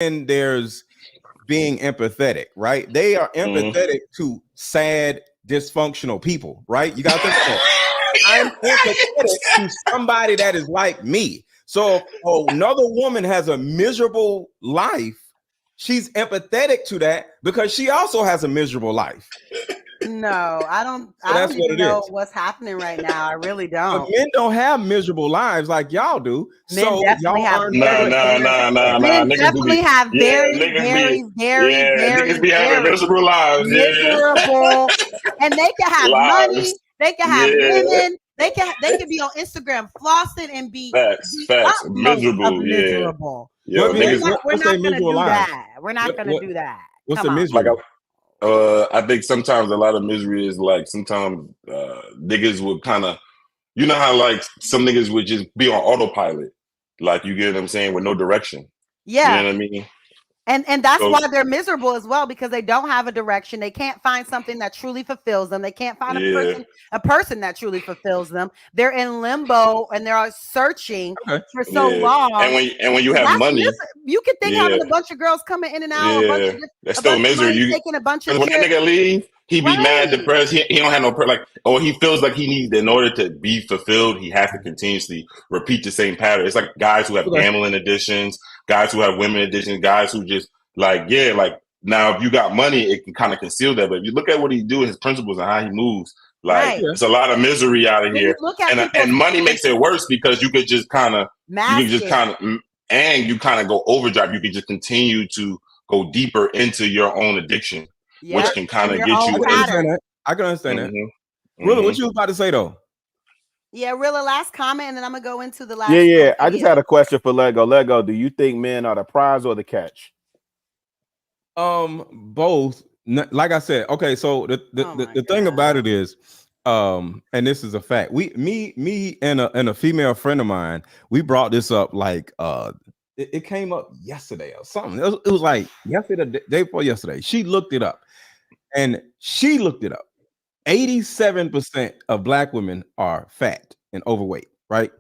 then there's being empathetic, right? They are empathetic to sad, dysfunctional people, right? You got to think of that. I'm empathetic to somebody that is like me. So if another woman has a miserable life, she's empathetic to that because she also has a miserable life. No, I don't. So I don't even know what's happening right now. I really don't. But men don't have miserable lives like y'all do. Men so definitely y'all have. Men definitely have very miserable lives. Miserable, and they can have money. They can have women. They can be on Instagram flossing and be facts. Miserable. Yo, we're not gonna do that. We're not gonna do that. What's the misery? I think sometimes a lot of misery is like sometimes niggas would kind of, you know how like some niggas would just be on autopilot, like you get what I'm saying, with no direction. Yeah, you know what I mean. And that's why they're miserable as well, because they don't have a direction. They can't find something that truly fulfills them. They can't find a person that truly fulfills them. They're in limbo and they're searching for so long. And when you have money, you can think having a bunch of girls coming in and out. That's still misery. You taking a bunch of when that nigga leave, he be mad, depressed. He don't have no he feels like he needs, in order to be fulfilled, he has to continuously repeat the same pattern. It's like guys who have gambling addictions, guys who have women addictions, guys who just now if you got money, it can kind of conceal that. But if you look at what he do, his principles and how he moves, it's a lot of misery out of here. And money makes it worse because you could just kind of and you kind of go overdrive. You can just continue to go deeper into your own addiction, which can kind of get you. I can understand that. Rilla, what you was about to say though? Yeah, Rilla, last comment, and then I'm gonna go into the last. Yeah. I just had a question for Lego. Lego, do you think men are the prize or the catch? Both. Like I said, okay. So the thing about it is, and this is a fact. Me and a female friend of mine, we brought this up like it came up yesterday or something. It was like yesterday, the day before yesterday. She looked it up, and 87% of black women are fat and overweight, right?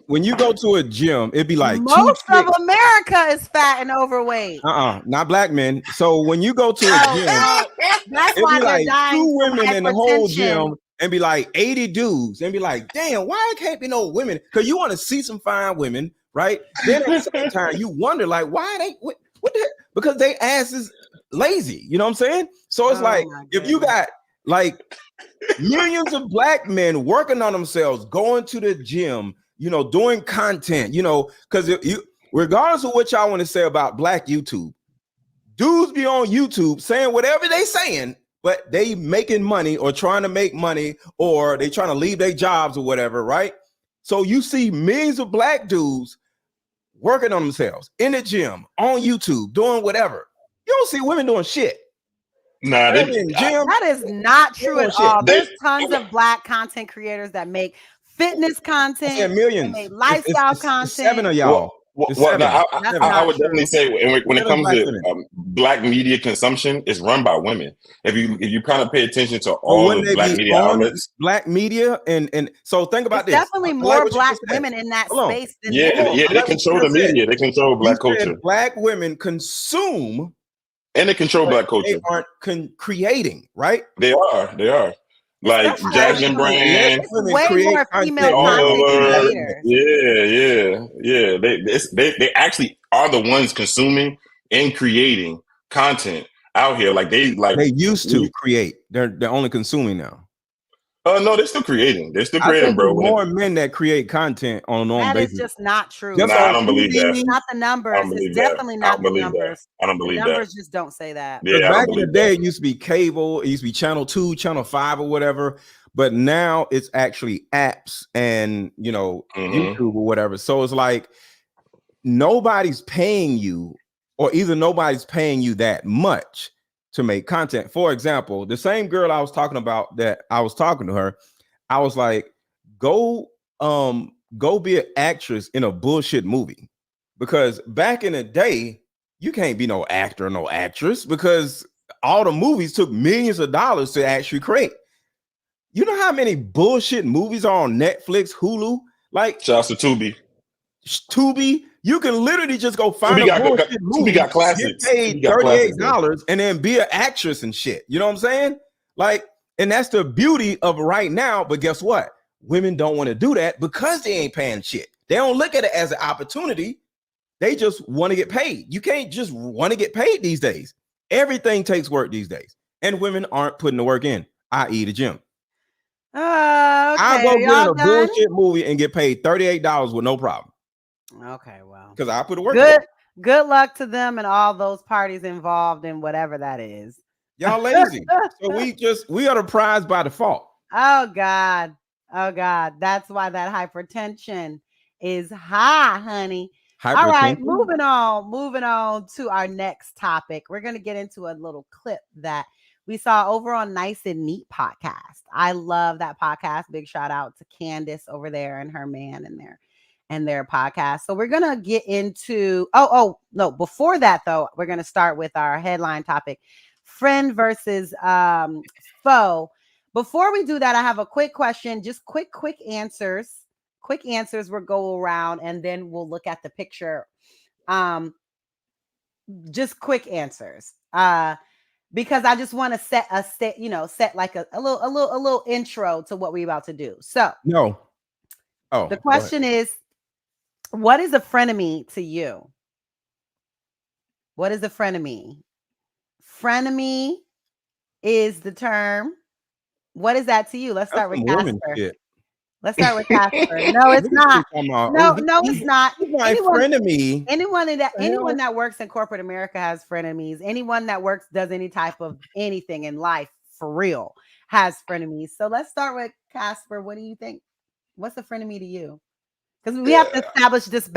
When you go to a gym, it'd be like most of America is fat and overweight. Not black men. So when you go to a gym, that's why they're like 2 women in the whole gym and be like 80 dudes and be like, damn, why can't be no women? Because you want to see some fine women, right? Then at the same time, you wonder like, why they what the, because they ass is lazy, you know what I'm saying? So it's like if you got like millions of black men working on themselves, going to the gym, doing content, because regardless of what y'all want to say about black YouTube, dudes be on YouTube saying whatever they saying, but they making money or trying to make money or they trying to leave their jobs or whatever, right? So you see millions of black dudes working on themselves in the gym, on YouTube, doing whatever. You don't see women doing shit. Nah, that is not true at all. There's tons of black content creators that make fitness content, millions, they make lifestyle content. 7 of y'all. I would definitely say when it comes to black media consumption, it's run by women. If you kind of pay attention to all of black media outlets, black media, and so think about this. Definitely more black women in that space. Than they control the media. They control black culture. Black women consume, and they control black culture. They aren't creating, right? They are. Like Jackson Brand, way more female content creators. Yeah. They actually are the ones consuming and creating content out here. Like they used to create. They're only consuming now. No, they're still creating. They're still creating, bro. More men that create content on an own basis. That is just not true. I don't believe that. It's not the numbers. It's definitely not the numbers. I don't believe that. The numbers just don't say that. Yeah, back in the day, it used to be cable. It used to be channel 2, channel 5, or whatever. But now it's actually apps and YouTube or whatever. So it's like nobody's paying you, or either nobody's paying you that much to make content. For example, the same girl I was talking about that I was talking to her, I was like, go be an actress in a bullshit movie. Because back in the day, you can't be no actor or no actress because all the movies took millions of dollars to actually create. You know how many bullshit movies are on Netflix, Hulu? Like shouts to Tubi. You can literally just go find Tubi a got bullshit movie, Tubi got classics. get paid Tubi got classics, $38, and then be an actress and shit. You know what I'm saying? Like, and that's the beauty of right now. But guess what? Women don't want to do that because they ain't paying shit. They don't look at it as an opportunity. They just want to get paid. You can't just want to get paid these days. Everything takes work these days. And women aren't putting the work in, i.e. the gym. Okay, I'll go get y'all a done? bullshit movie and get paid $38 with no problem. Okay, well. Because I put the work in. Good luck to them and all those parties involved in whatever that is. Y'all lazy. So we are the prize by default. Oh God. That's why that hypertension is high, honey. All right, moving on to our next topic. We're going to get into a little clip that we saw over on Nice and Neat podcast. I love that podcast. Big shout out to Candace over there and her man and their podcast. So we're going to get into, no, before that though, we're going to start with our headline topic, friend versus foe. Before we do that, I have a quick question, just quick answers. Quick answers will go around and then we'll look at the picture. Just quick answers. Because I just want to set like a little intro to what we're about to do. So the question is, what is a frenemy to you? What is a frenemy? Frenemy is the term. What is that to you? Let's start with Casper. Let's start with Casper. No, it's not. No, it's not. Anyone that works in corporate America has frenemies. Anyone that does any type of anything in life for real has frenemies. So let's start with Casper. What do you think? What's a frenemy to you? Because we have to establish this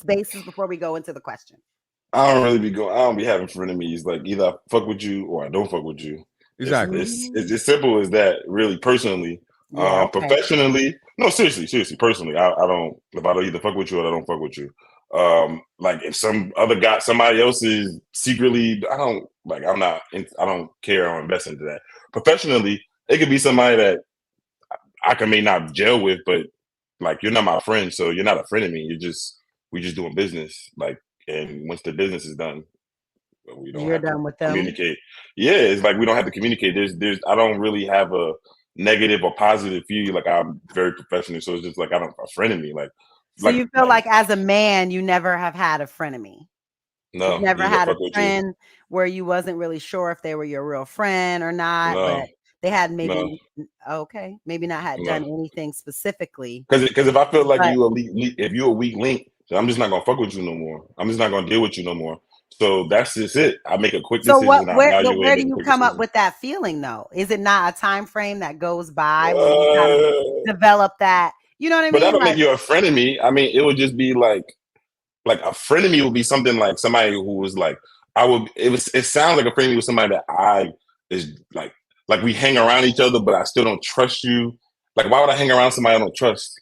basis before we go into the question. I don't be having frenemies. Like either I fuck with you or I don't fuck with you. Exactly. It's as simple as that, really, personally. Professionally, no, seriously, personally, I don't, if I don't either fuck with you or I don't fuck with you. Like if somebody else is secretly, I don't care or invest into that. Professionally, it could be somebody that I may not gel with, but like you're not my friend, so you're not a friend of me. We just doing business. Like, and once the business is done, we don't have to communicate. Yeah, it's like we don't have to communicate. I don't really have a negative or positive view. Like I'm very professional, so it's just like I don't a friend of me. Like, so you feel like as a man, you never have had a frenemy. No, you've never had a friend where you wasn't really sure if they were your real friend or not, but they had maybe maybe not had done anything specifically. Because if I feel like if you're a weak link, then I'm just not gonna fuck with you no more. I'm just not gonna deal with you no more. So that's just it. I make a quick decision. So where do you come up with that feeling though? Is it not a time frame that goes by when you kind of develop that? You know what I mean? But that don't make you a friend of me. I mean, it would just be like a friend of me would be something like somebody who was like it sounds like a friend of me was somebody that is like we hang around each other, but I still don't trust you. Like, why would I hang around somebody I don't trust?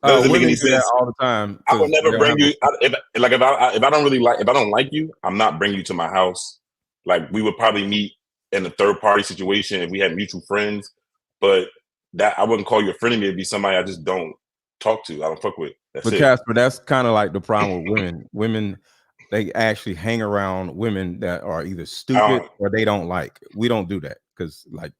Doesn't make any sense all the time. I would never bring you. If I don't like you, I'm not bringing you to my house. Like we would probably meet in a third party situation if we had mutual friends, but that I wouldn't call you a friend of me. It'd be somebody I just don't talk to. I don't fuck with. But Casper, that's kind of like the problem with women. Women, they actually hang around women that are either stupid or they don't like. We don't do that because like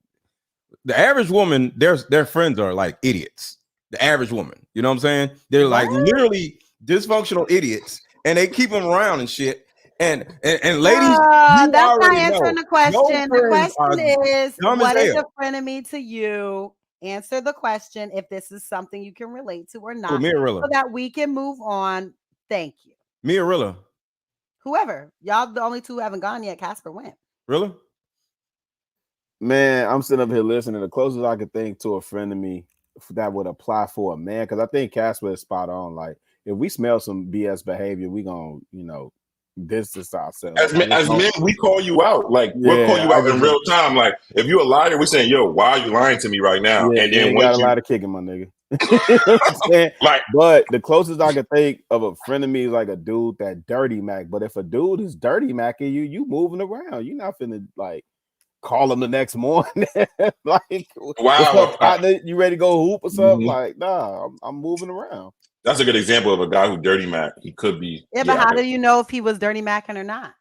the average woman, their friends are like idiots. The average woman, you know what I'm saying? They're like literally dysfunctional idiots, and they keep them around and shit. And ladies, that's not answering the question. The question is, what is a frenemy to you? Answer the question if this is something you can relate to or not, so that we can move on. Thank you. Me or Rilla? Whoever. Y'all the only two who haven't gone yet. Casper went. Rilla? Man, I'm sitting up here listening. The closest I could think to a frenemy that would apply for a man, because I think Casper is spot on. Like, if we smell some BS behavior, we gonna, distance ourselves. As men, we call you out. Like, we'll call you out in real time. Like, if you're a liar, we're saying, "Yo, why are you lying to me right now?" Yeah, and then got a lot of kicking, my nigga. You know what I'm saying? Like, but the closest I could think of a frenemy is like a dude that dirty Mac. But if a dude is dirty Macking you moving around. You're not finna like call him the next morning. Like, wow, you ready to go hoop or something? Like, nah, I'm moving around. That's a good example of a guy who dirty Mac. He could be. Yeah, but how do you know if he was dirty macking or not?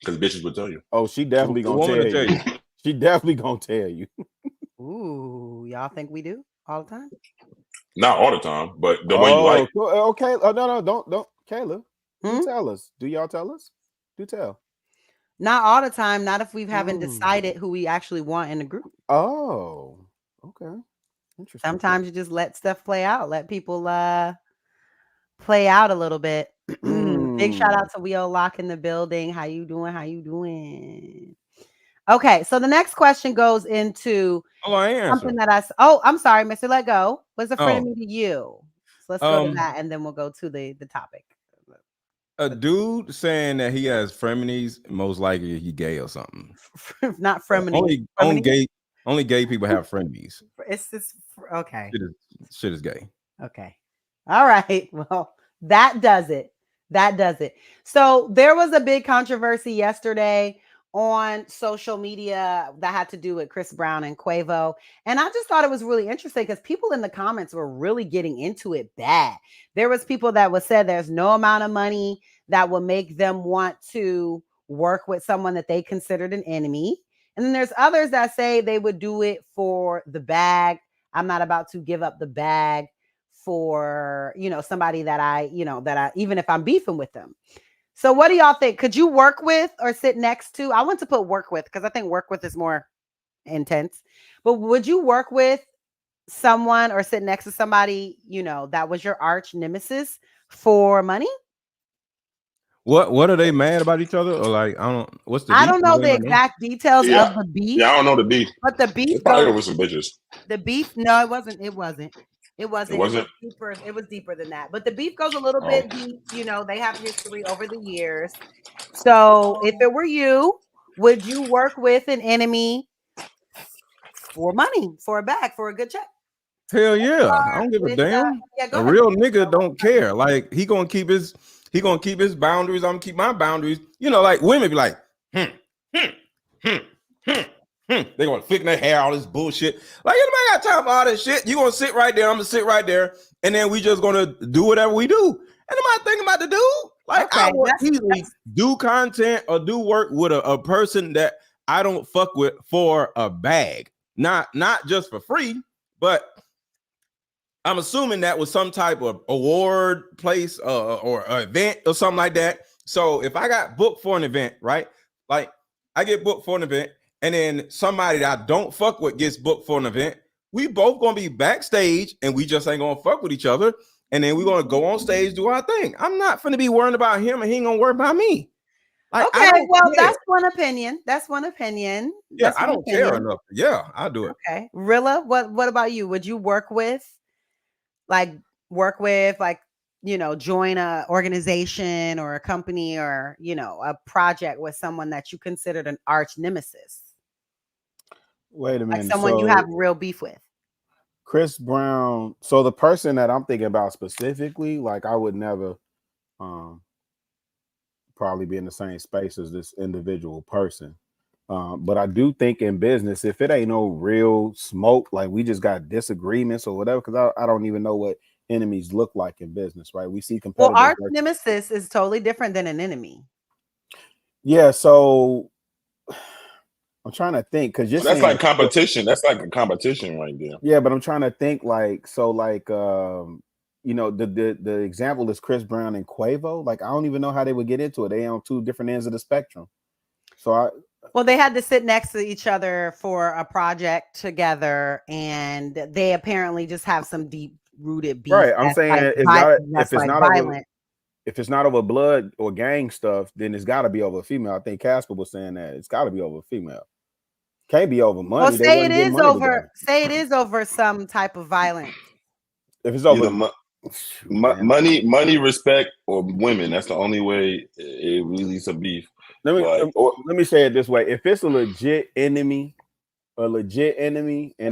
Because bitches would tell you. Oh, she definitely gonna tell you. She definitely gonna tell you. Ooh, y'all think we do all the time? Not all the time, but the way you like. Okay. Oh, no, don't, Kayla. Do tell us. Do y'all tell us? Do tell. Not all the time. Not if we haven't decided who we actually want in the group. Oh, okay. Interesting. Sometimes you just let stuff play out. Let people play out a little bit. Big shout out to Wheel Lock in the building. How you doing? How you doing? Okay, so the next question goes into something that I'm sorry, Mr. Let Go. What's a frenemy to you? So let's go to that, and then we'll go to the topic. A dude saying that he has frenemies, most likely he gay or something. Not frenemies. Only gay people have frenemies. It's just okay. Shit is gay. Okay. All right. Well, that does it. That does it. So there was a big controversy yesterday on social media that had to do with Chris Brown and Quavo. And I just thought it was really interesting because people in the comments were really getting into it bad. There was people that would say there's no amount of money that will make them want to work with someone that they considered an enemy. And then there's others that say they would do it for the bag. I'm not about to give up the bag for, somebody that I even if I'm beefing with them. So what do y'all think? Could you work with or sit next to? I want to put work with because I think work with is more intense. But would you work with someone or sit next to somebody, that was your arch nemesis for money? What are they mad about each other? Or like, what's the beef? I don't know the exact details of the beef. Yeah, I don't know the beef. But the beef probably over some bitches. The beef, no, it wasn't. It wasn't. It was deeper. It was deeper than that. But the beef goes a little bit deep. They have history over the years. So if it were you, would you work with an enemy for money, for a bag, for a good check? Hell yeah. I don't give a damn. A real nigga don't care. Like he gonna keep his boundaries. I'm gonna keep my boundaries. Like women be like, They're gonna flick their hair, all this bullshit. Like, anybody got time for all this shit? You gonna sit right there, I'm gonna sit right there, and then we just gonna do whatever we do. And am I thinking about the dude? Like, okay, I would easily do content or do work with a person that I don't fuck with for a bag. Not just for free, but I'm assuming that was some type of award place or event or something like that. So if I got booked for an event, right? Like I get booked for an event, and then somebody that I don't fuck with gets booked for an event, we both gonna be backstage and we just ain't gonna fuck with each other. And then we're gonna go on stage, do our thing. I'm not gonna be worrying about him and he ain't gonna worry about me. Like, okay, well, that's one opinion. That's one opinion. Yeah, I don't care enough. Yeah, I'll do it. Okay. Rilla, what about you? Would you work with, join a organization or a company or, a project with someone that you considered an arch nemesis? Wait a minute. Like someone you have real beef with. Chris Brown. So the person that I'm thinking about specifically, like I would never probably be in the same space as this individual person. But I do think in business, if it ain't no real smoke, like we just got disagreements or whatever, because I don't even know what enemies look like in business, right? We see competitors. Well, arch nemesis is totally different than an enemy. Yeah, so I'm trying to think because that's like competition. That's like a competition right there. Yeah, but I'm trying to think the example is Chris Brown and Quavo. Like I don't even know how they would get into it. They on two different ends of the spectrum. So they had to sit next to each other for a project together, and they apparently just have some deep rooted beef. Right, I'm saying if it's not over blood or gang stuff, then it's got to be over a female. I think Casper was saying that it's got to be over a female. Can't be over money. Well, say it is over some type of violence. If it's over money, respect, or women, that's the only way it really is a beef. Let me say it this way: if it's a legit enemy, and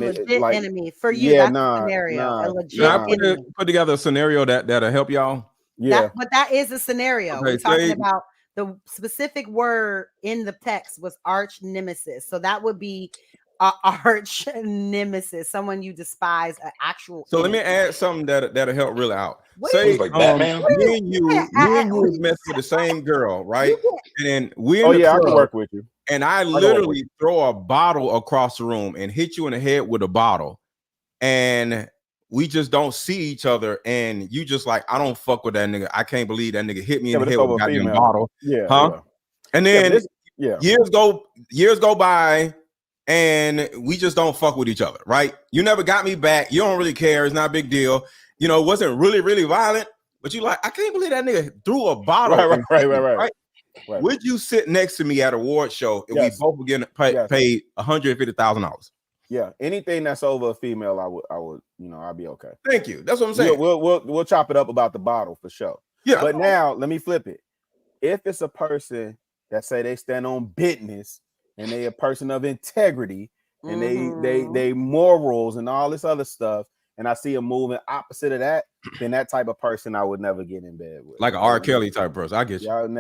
enemy for you, that's a scenario. A legit enemy. Put together a scenario that'll help y'all. Yeah, but that is a scenario. Okay, we're talking about the specific word in the text was arch nemesis. So that would be arch nemesis, someone you despise, an actual. So enemy. let me add something that'll help really out. What Say, like Batman? me and you mess with the same girl, right? And then we're in the I can club, work with you. and I literally throw a bottle across the room and hit you in the head with a bottle, and we just don't see each other, and you just like, I don't fuck with that nigga. I can't believe that nigga hit me in the head with a goddamn bottle. Yeah. And then years go by, and we just don't fuck with each other, right? You never got me back. You don't really care. It's not a big deal. You know, it wasn't really, really violent, but you like, I can't believe that nigga threw a bottle. Right. Would you sit next to me at a award show if we both were getting paid $150,000? Yeah, anything that's over a female, I would, I'd be okay. Thank you. That's what I'm saying. We'll chop it up about the bottle for sure. Yeah. But now let me flip it. If it's a person that say they stand on business and they a person of integrity and they morals and all this other stuff, and I see them moving opposite of that, then that type of person I would never get in bed with. Like an R. Kelly type person. I get you. I'd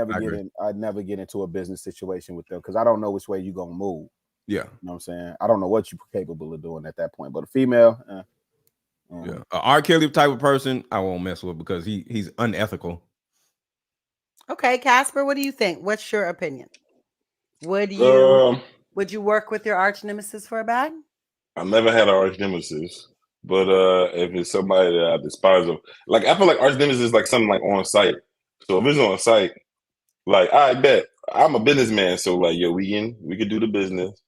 never get into a business situation with them because I don't know which way you're gonna move. Yeah. You know what I'm saying? I don't know what you're capable of doing at that point. But a female, yeah. An R. Kelly type of person, I won't mess with because he's unethical. Okay, Casper, what do you think? What's your opinion? Would you work with your arch nemesis for a bag? I never had an arch nemesis, but if it's somebody that I despise, like I feel like arch nemesis is like something like on site. So if it's on site, like I bet I'm a businessman, so like yo, we could do the business,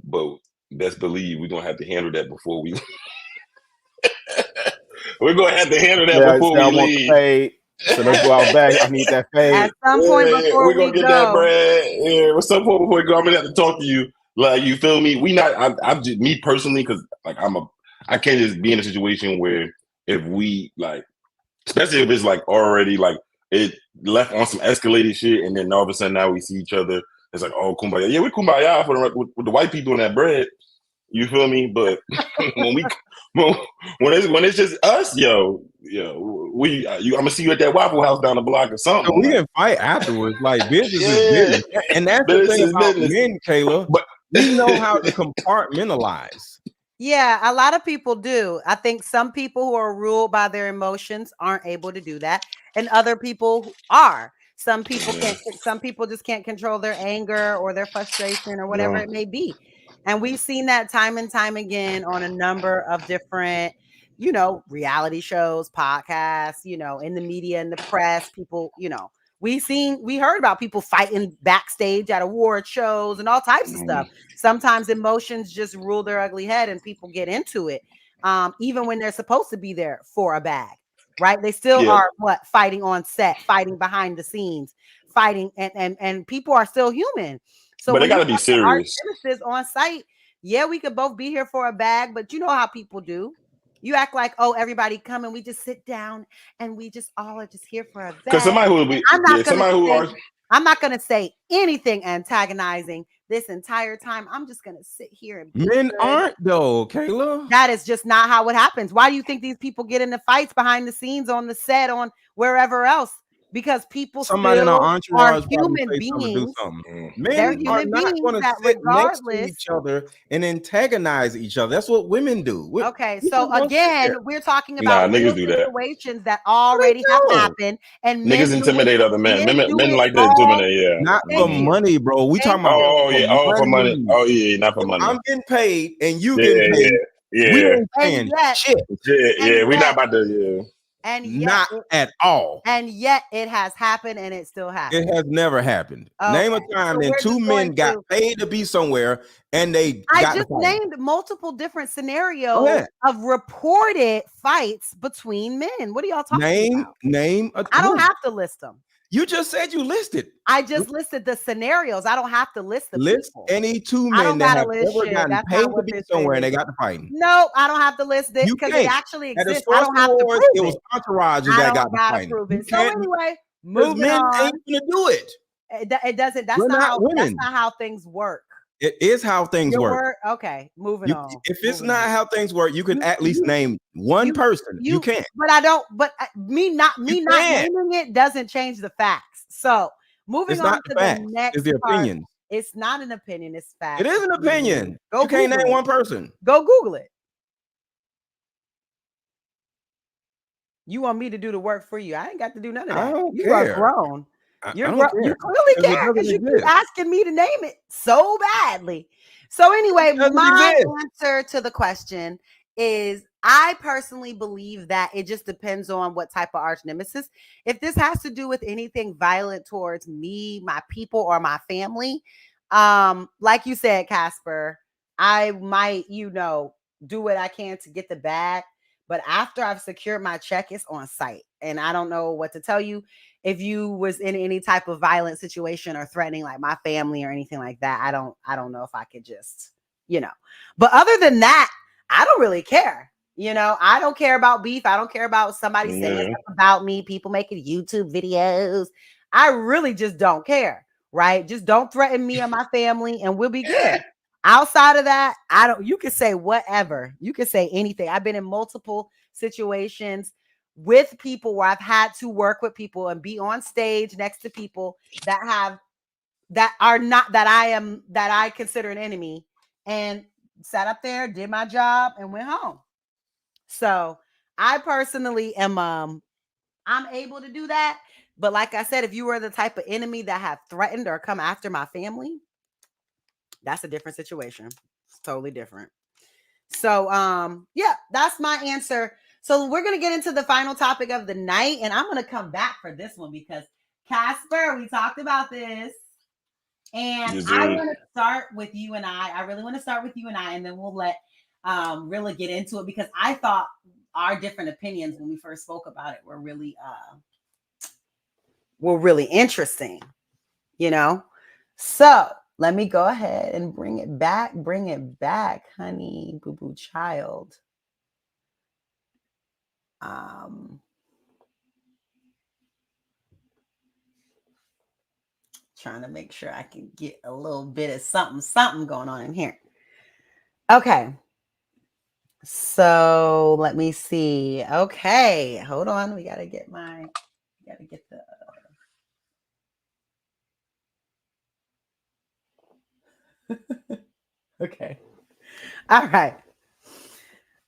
but best believe we're gonna have to handle that before we. We're gonna have to handle that before we leave. So let's go out back. I need that fade. At some point before we're gonna get that bread. Yeah, at some point before we go, I'm gonna have to talk to you. Like, you feel me? I'm just me personally, because like I can't just be in a situation where if we like, especially if it's like already like it left on some escalated shit, and then all of a sudden now we see each other. It's like, oh, kumbaya. Yeah, we kumbaya with the white people in that bread. You feel me? But when it's just us, I'm gonna see you at that Waffle House down the block or something. So we can fight afterwards. Like business is business, and that's the thing about men, Kayla. But we know how to compartmentalize. Yeah, a lot of people do. I think some people who are ruled by their emotions aren't able to do that, and other people are. Some people can't. Some people just can't control their anger or their frustration or whatever it may be. And we've seen that time and time again on a number of different, reality shows, podcasts, in the media, in the press, people, we heard about people fighting backstage at award shows and all types of stuff. Sometimes emotions just rule their ugly head and people get into it. Even when they're supposed to be there for a bag, right? They still are fighting on set, fighting behind the scenes, fighting and people are still human. So but they gotta be serious. On site, we could both be here for a bag, but you know how people do. You act like, oh, everybody come and we just sit down and we just all are just here for a bag. Because somebody who will be, I'm not gonna say anything antagonizing this entire time. I'm just gonna sit here and men aren't though, Kayla. That is just not how it happens. Why do you think these people get into fights behind the scenes, on the set, on wherever else? Because people somebody in our entourage are human beings. Men are not going to sit next to each other and antagonize each other. That's what women do. So again, we're talking about niggas do situations that already have happened, and niggas intimidate other men. Men like to intimidate. Not for money, bro. We talking about for money. Oh yeah, not for money. I'm getting paid and you getting paid. We ain't paying shit. Yeah, we not about to. And yet, not at all. And yet it has happened, and it still happens. It has never happened. Name a time that two men got paid to be somewhere and they I just named multiple different scenarios of reported fights between men. What are y'all talking about? Name a I don't have to list them. You just said you listed. I just listed the scenarios. I don't have to list the people. Any two men that have ever gotten paid to be somewhere and they got to fighting. No, I don't have to list it because it actually exists. I don't have to prove it. It was entourages that got to fighting. Prove it. So anyway, moving men on. ain't gonna do it. It doesn't. That's not how things work. It is how things work. Okay, moving on. If it's not how things work, you can at least name one person. You can. But I don't. But me not naming it doesn't change the facts. So moving on to the next part. It's the opinions. It's not an opinion. It's fact. It is an opinion. Go You can't Google name it. one person. Go Google it. You want me to do the work for you? I ain't got to do none of that. I don't you care. are grown. I don't care. You clearly 'Cause it care doesn't because you keep exist. asking me to name it so badly. So anyway, doesn't my exist. answer to the question is I personally believe that it just depends on what type of arch nemesis. If this has to do with anything violent towards me, my people, or my family, like you said, Casper, I might, do what I can to get the bag. But after I've secured my check, it's on site. And I don't know what to tell you. If you was in any type of violent situation or threatening like my family or anything like that, I don't know if I could just, But other than that, I don't really care. I don't care about beef. I don't care about somebody saying stuff about me, people making YouTube videos. I really just don't care, right? Just don't threaten me or my family and we'll be good. Outside of that, you can say whatever. You can say anything. I've been in multiple situations with people where I've had to work with people and be on stage next to people that I consider an enemy, and sat up there, did my job, and went home. So I personally am I'm able to do that. But like I said, if you were the type of enemy that have threatened or come after my family, that's a different situation. It's totally different. So yeah, that's my answer. So we're gonna get into the final topic of the night, and I'm gonna come back for this one because Casper, we talked about this. And I want to start with you and I really want to start with you and I, and then we'll let Rilla get into it because I thought our different opinions when we first spoke about it were really interesting, So let me go ahead and bring it back, honey, boo boo child. Trying to make sure I can get a little bit of something going on in here. Okay. So let me see. Okay. Hold on. We got to get the. Okay. All right.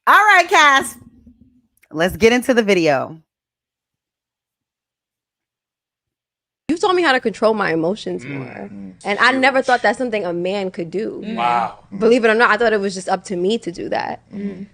All right, Cass. Let's get into the video. You taught me how to control my emotions more. And I never thought that's something a man could do. Wow. Believe it or not, I thought it was just up to me to do that.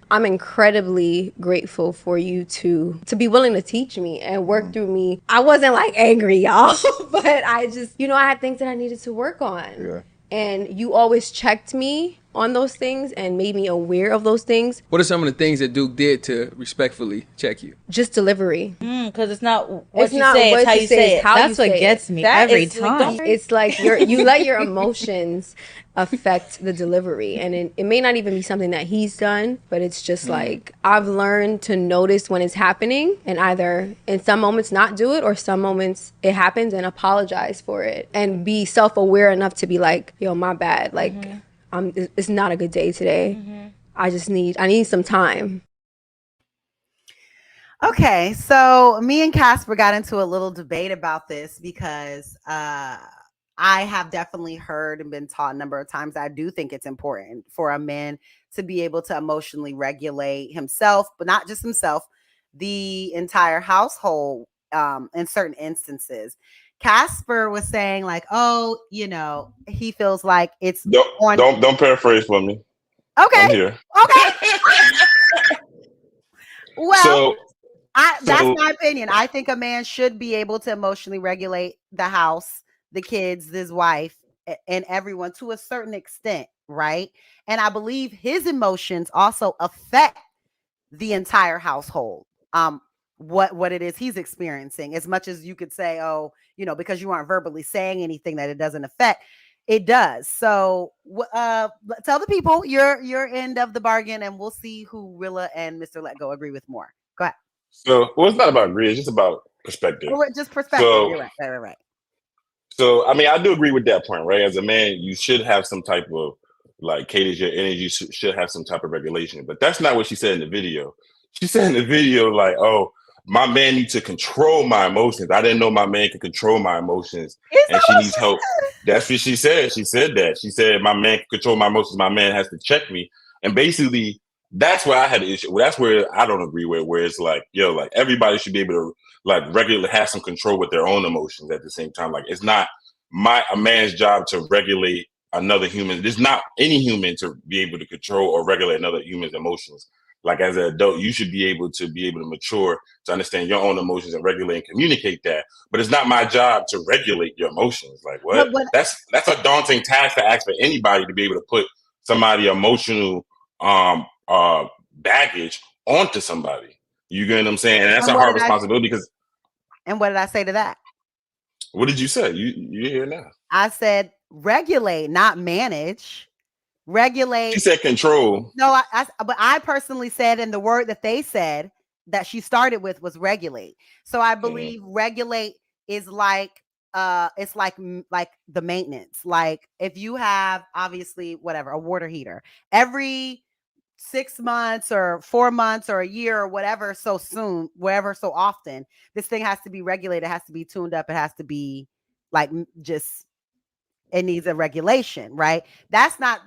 I'm incredibly grateful for you to be willing to teach me and work through me. I wasn't like angry, y'all, but I just, I had things that I needed to work on. Yeah. And you always checked me on those things and made me aware of those things. What are some of the things that Duke did to respectfully check you? Just delivery. Because it's not what you say, it's how you say it. That's what gets me every time. It's like you let your emotions affect the delivery. And it may not even be something that he's done, but it's just like I've learned to notice when it's happening and either in some moments not do it or some moments it happens and apologize for it and be self-aware enough to be like, yo, my bad. Like, it's not a good day today. I need some time. Okay, so me and Casper got into a little debate about this because I have definitely heard and been taught a number of times. I do think it's important for a man to be able to emotionally regulate himself, but not just himself, the entire household in certain instances. Casper was saying like, oh, he feels like it's don't paraphrase for me. Okay. I'm here. Okay. Well, that's my opinion. I think a man should be able to emotionally regulate the house, the kids, his wife, and everyone to a certain extent, right? And I believe his emotions also affect the entire household. What it is he's experiencing, as much as you could say, oh, because you aren't verbally saying anything that it doesn't affect, it does. So tell the people your end of the bargain, and we'll see who Rilla and Mr. Let Go agree with more. Go ahead. So, it's not about agree; it's just about perspective. Just perspective. So, you're right. So, I mean, I do agree with that point, right? As a man, you should have some type of cadence your energy, should have some type of regulation. But that's not what she said in the video. She said in the video, like, oh, my man needs to control my emotions. I didn't know my man could control my emotions, and she needs help. That's what she said. She said that. She said my man can control my emotions. My man has to check me, and basically that's where I had an issue. That's where I don't agree with. Where it's like, yo, like everybody should be able to like regularly have some control with their own emotions at the same time. Like it's not a man's job to regulate another human. It's not any human to be able to control or regulate another human's emotions. Like as an adult, you should be able to mature to understand your own emotions and regulate and communicate that. But it's not my job to regulate your emotions. Like what? That's a daunting task to ask for anybody to be able to put somebody emotional baggage onto somebody. You get what I'm saying? And that's a hard responsibility because. And what did I say to that? What did you say? You're here now. I said regulate, not manage. Regulate. She said control. No, but I personally said, and the word that they said that she started with was regulate. So I believe regulate is like it's like the maintenance. Like if you have obviously whatever a water heater every 6 months or 4 months or a year or whatever, so often, this thing has to be regulated, it has to be tuned up, it has to be like just. It needs a regulation, right? That's not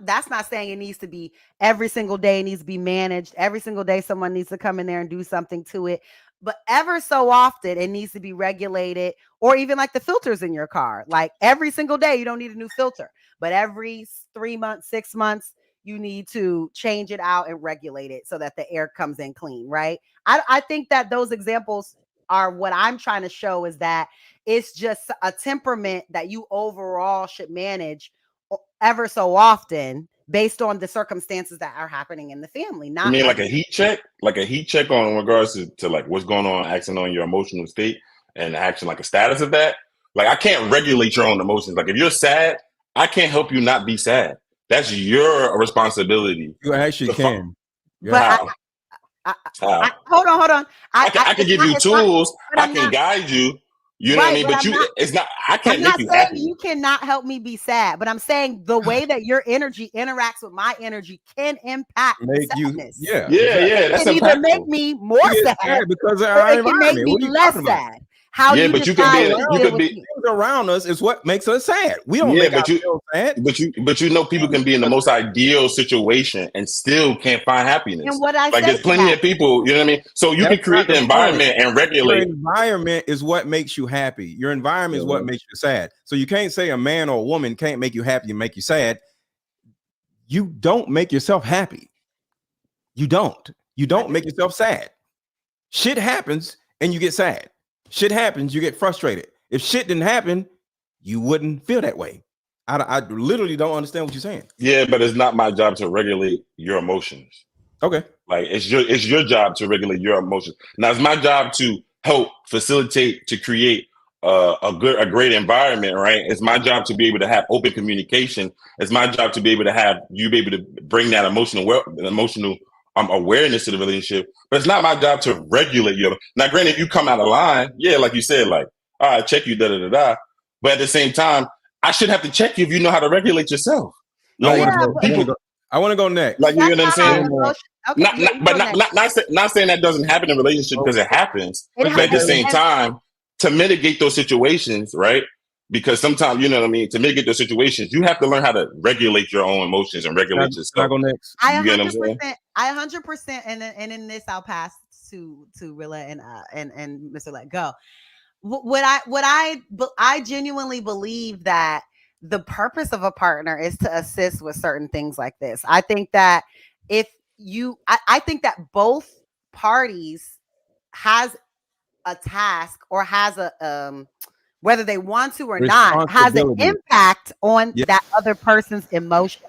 saying it needs to be every single day, it needs to be managed. Every single day, someone needs to come in there and do something to it. But ever so often, it needs to be regulated, or even like the filters in your car. Like every single day, you don't need a new filter, but every 3 months, 6 months, you need to change it out and regulate it so that the air comes in clean, right? I think that those examples are what I'm trying to show is that it's just a temperament that you overall should manage ever so often based on the circumstances that are happening in the family. Not you mean like a heat check? Like a heat check on regards to like what's going on, acting on your emotional state and action, like a status of that? Like I can't regulate your own emotions. Like if you're sad, I can't help you not be sad. That's your responsibility. You actually can. How? Hold on. I can give you tools. I can guide you. You know what I mean? But it's not. I can't make you happy. You cannot help me be sad, but I'm saying the way that your energy interacts with my energy can impact sadness. Yeah. That's it can either make me more sad because or it can make me less sad. How you but you could be things around us is what makes us sad. We don't make ourselves sad. But you know, people can be in the most ideal situation and still can't find happiness. And what I like there's plenty of people, you know what I mean? So you can create the environment and regulate. Your environment is what makes you happy. Your environment is what makes you sad. So you can't say a man or a woman can't make you happy and make you sad. You don't make yourself happy. You don't make yourself sad. Shit happens and you get sad. Shit happens, you get frustrated. If shit didn't happen, you wouldn't feel that way. I literally don't understand what you're saying. Yeah, but it's not my job to regulate your emotions. Okay. Like it's your job to regulate your emotions. Now it's my job to help facilitate, to create a great environment, right? It's my job to be able to have open communication. It's my job to be able to have you be able to bring that emotional awareness to the relationship, but it's not my job to regulate you. Now, granted, if you come out of line, yeah, like you said, like, all right, check you, da. But at the same time, I should have to check you if you know how to regulate yourself. Like, I want to go next. Like, you know what I'm saying? Not saying that doesn't happen in a relationship because it happens. But at the same time, to mitigate those situations, right? Because sometimes, you know what I mean, to mitigate those situations, you have to learn how to regulate your own emotions and regulate yourself. Go next. I 100%, and in this I'll pass to Rilla and Mr. Let Go. I genuinely believe that the purpose of a partner is to assist with certain things like this. I think that I think that both parties has a task or has a whether they want to or not, has an impact on that other person's emotions.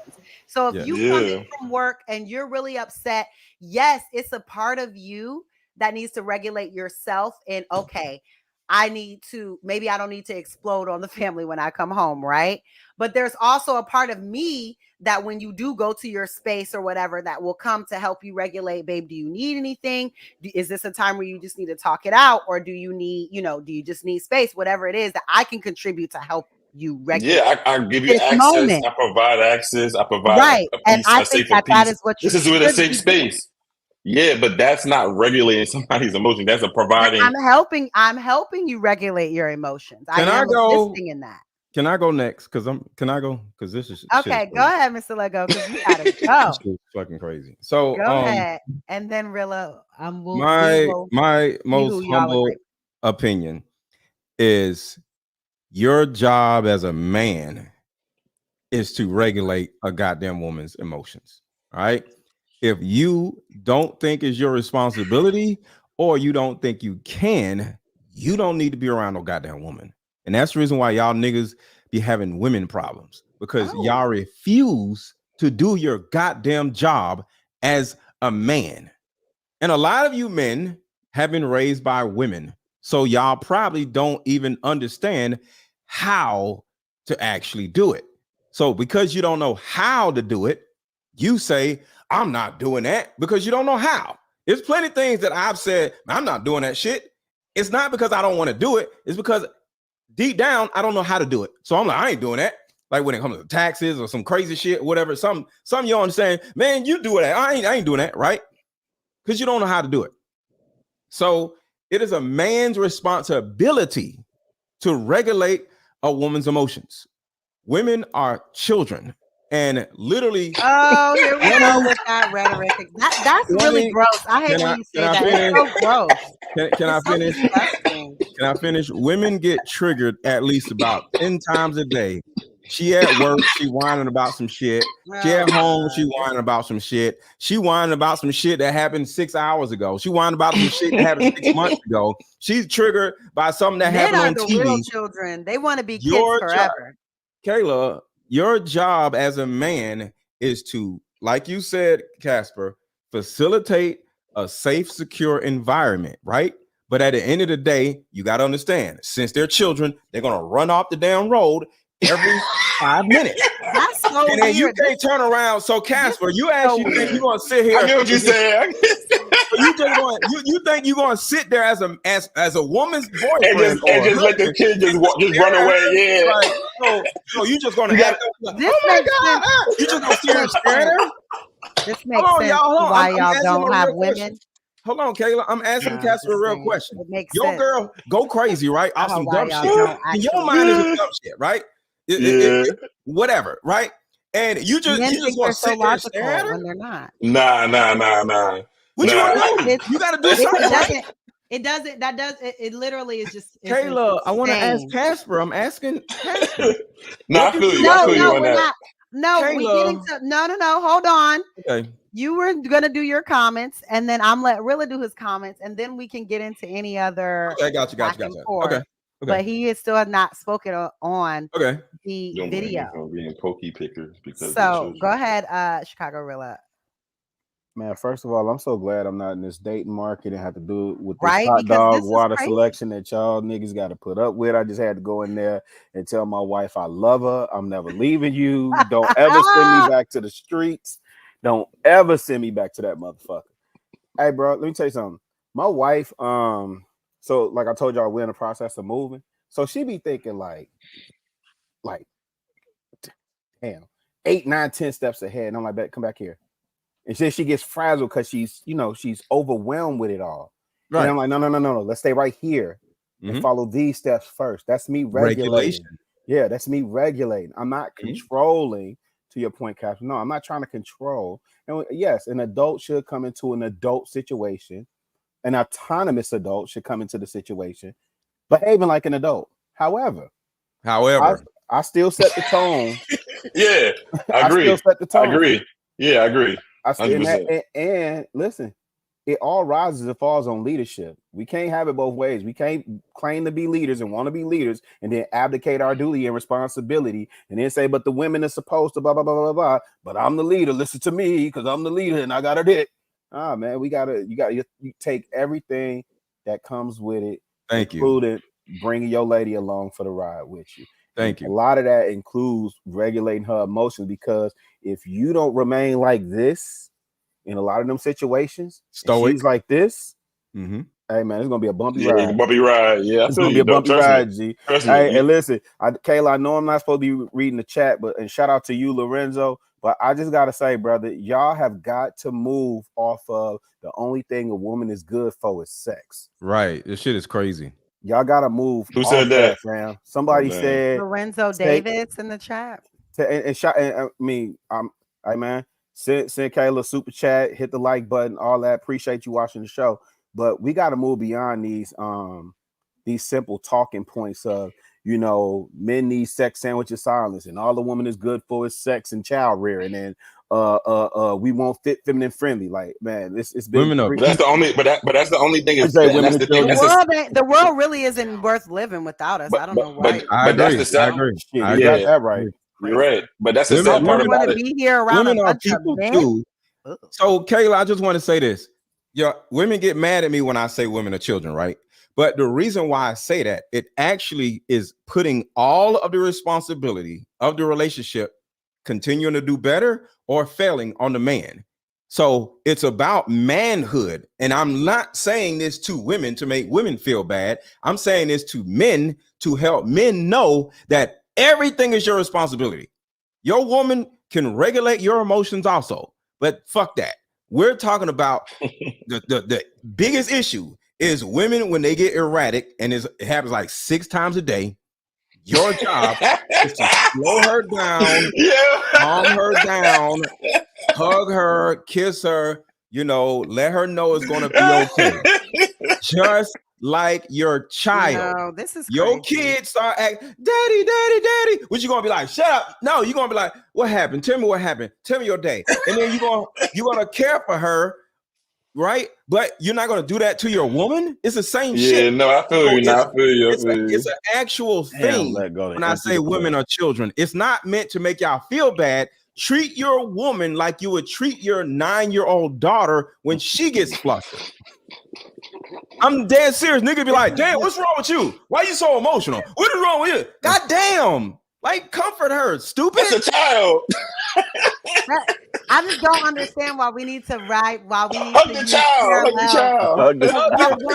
So if you come in from work and you're really upset, yes, it's a part of you that needs to regulate yourself. And okay, maybe I don't need to explode on the family when I come home, right? But there's also a part of me that when you do go to your space or whatever, that will come to help you regulate. Babe, do you need anything? Is this a time where you just need to talk it out? Or do you just need space? Whatever it is that I can contribute to help you regulate. Yeah, I give you access. I provide access. I provide right. And I think that is what this is with a safe space. Yeah, but that's not regulating somebody's emotion. That's a providing. I'm helping you regulate your emotions. Can I am go? assisting in that. Can I go next? Can I go? Because this is okay. Go ahead, Mr. Lego. Because you gotta go. This is fucking crazy. So go ahead, and then Rilla, my most humble opinion is your job as a man is to regulate a goddamn woman's emotions. All right. If you don't think it's your responsibility or you don't think you can, you don't need to be around no goddamn woman. And that's the reason why y'all niggas be having women problems, because y'all refuse to do your goddamn job as a man. And a lot of you men have been raised by women, so y'all probably don't even understand how to actually do it. So because you don't know how to do it, you say, I'm not doing that, because you don't know how. There's plenty of things that I've said, I'm not doing that shit. It's not because I don't want to do it. It's because deep down, I don't know how to do it. So I'm like, I ain't doing that. Like when it comes to taxes or some crazy shit, whatever, some you understand, man, you do that. I ain't doing that, right? Because you don't know how to do it. So it is a man's responsibility to regulate a woman's emotions. Women are children. And literally, here we go with that rhetoric. That's really gross. I hate when you say that. It's so gross. Can I finish? Can I finish? Women get triggered at least about 10 times a day. She at work, she whining about some shit. She at home, she whining about some shit. She whining about some shit that happened 6 hours ago. She whining about some shit that happened 6 months ago. She's triggered by something that happened on TV. Real children. They want to be kids forever. Kayla, your job as a man is to, like you said, Casper, facilitate a safe, secure environment, right? But at the end of the day, you got to understand, since they're children, they're going to run off the damn road every 5 minutes. That's so and then you can't turn around. So Casper, you actually think you're going to sit here? I get what you're saying. You think you're going to sit there as a woman's boyfriend and just let the kid just run away? Yeah. Like, so you just going to have oh my God, you just going to sit here and stare at her? This makes sense why y'all don't have women. Hold on, Kayla. I'm asking Casper a real question. Your sense. Girl go crazy, right? Off some dumb shit. In your mind is a dumb shit, right? Whatever, right? And you just want to sit there and stare at her? When they're not. Nah. What you want to do? You got to do something. It literally is just. Kayla, I want to ask Casper. I'm asking Casper. No, I feel you. I feel you on that. No, hold on. Okay. You were gonna do your comments, and then I'm let Rilla do his comments, and then we can get into any other. Okay, got you. Okay. But he is still not spoken on the video. Being pokey pickers because so go ahead, Chicago Rilla. Man, first of all, I'm so glad I'm not in this dating market and have to do it with this hot dog water selection that y'all niggas got to put up with. I just had to go in there and tell my wife I love her. I'm never leaving you. Don't ever send me back to the streets. Don't ever send me back to that motherfucker. Hey, bro, let me tell you something. My wife, so like I told y'all, we're in the process of moving. So she be thinking like, damn, 8, 9, 10 steps ahead. And I'm like, come back here. And she gets frazzled because she's overwhelmed with it all. Right. And I'm like, no. Let's stay right here and follow these steps first. That's me regulating. Yeah, that's me regulating. I'm not controlling, to your point, Captain. No, I'm not trying to control. And yes, an adult should come into an adult situation. An autonomous adult should come into the situation, behaving like an adult. However, I still set the tone. Yeah, I agree. I still set the tone. I agree. Yeah, I agree. And listen, it all rises and falls on leadership. We can't have it both ways. We can't claim to be leaders and want to be leaders and then abdicate our duty and responsibility and then say, but the women are supposed to blah, blah, blah, blah, blah. But I'm the leader. Listen to me because I'm the leader and I got a dick. Man, you take everything that comes with it. Including bringing your lady along for the ride with you. Thank you. A lot of that includes regulating her emotions, because if you don't remain like this in a lot of them situations, she's like this. Mm-hmm. Hey man, it's gonna be a bumpy ride. Bumpy ride, yeah. It's gonna be a bumpy ride, G. Hey, and listen, Kayla, I know I'm not supposed to be reading the chat, and shout out to you, Lorenzo. But I just gotta say, brother, y'all have got to move off of the only thing a woman is good for is sex. Right. This shit is crazy. Y'all gotta move. Who said that? Fam. Somebody said Lorenzo Davis in the chat. I mean, hey man, send Kayla super chat, hit the like button, all that. Appreciate you watching the show. But we gotta move beyond these simple talking points of, you know, men need sex, sandwiches, silence, and all the woman is good for is sex and child rearing, and we won't fit feminine friendly. Like, man, it's been women up. That's the only, but that's the only thing is women. The world really isn't worth living without us. I don't know why. I agree. I agree. You got that right. You're right, but that's the women, sad part about it. Be here around women a are bunch of people men? too. So, Kayla, I just want to say this. Yeah, women get mad at me when I say women are children, right? But the reason why I say that, it actually is putting all of the responsibility of the relationship continuing to do better or failing on the man. So it's about manhood. And I'm not saying this to women to make women feel bad. I'm saying this to men to help men know that everything is your responsibility. Your woman can regulate your emotions also, but fuck that. We're talking about the biggest issue is women when they get erratic, and it happens like 6 times a day. Your job is to slow her down, calm her down, hug her, kiss her, you know, let her know it's going to be okay. Just like your child. No, this is your crazy. kids start acting, daddy, daddy, daddy. What you gonna be like? Shut up. No, you're gonna be like, what happened? Tell me what happened. Tell me your day. And then you're gonna care for her, right? But you're not gonna do that to your woman. It's the same shit. Yeah, no, I feel you. I feel you. It's an actual thing. When I say women are children, it's not meant to make y'all feel bad. Treat your woman like you would treat your 9-year-old daughter when she gets flustered. I'm dead serious. Nigga be like, damn, what's wrong with you? Why you so emotional? What is wrong with you? God damn. Like, comfort her, stupid. It's a child. I just don't understand why we need to write. Why we need hug to the child. Hug the child. Hug your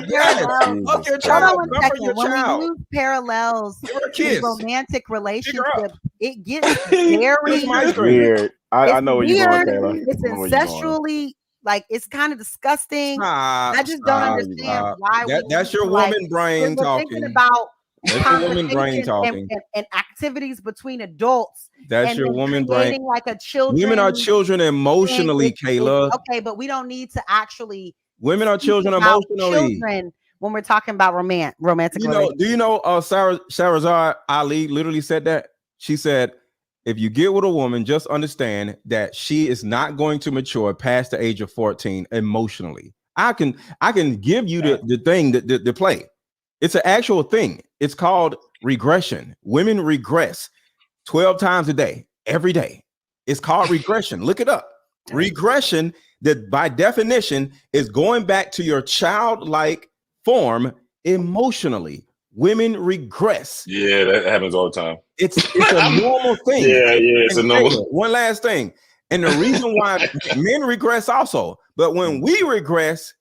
child. Hug your child. Comfort your when child. we use parallels in romantic relationships, it gets very weird. I know where you're going, Taylor. It's incestually. Like, it's kind of disgusting. I just don't understand why that's your woman brain talking. Thinking about that's your woman brain talking and activities between adults. That's your woman brain. Like a children. Women are children emotionally, Kayla. Okay, but we don't need to actually. Women are children emotionally. Children when we're talking about romantic. Do you know Shahrazad Ali literally said that? She said, if you get with a woman, just understand that she is not going to mature past the age of 14 emotionally. I can give you the thing, the play. It's an actual thing. It's called regression. Women regress 12 times a day, every day. It's called regression. Look it up. Regression, that by definition is going back to your childlike form emotionally. Women regress. Yeah, that happens all the time. It's a normal thing. Yeah, it's a normal. One last thing. And the reason why men regress also, but when we regress,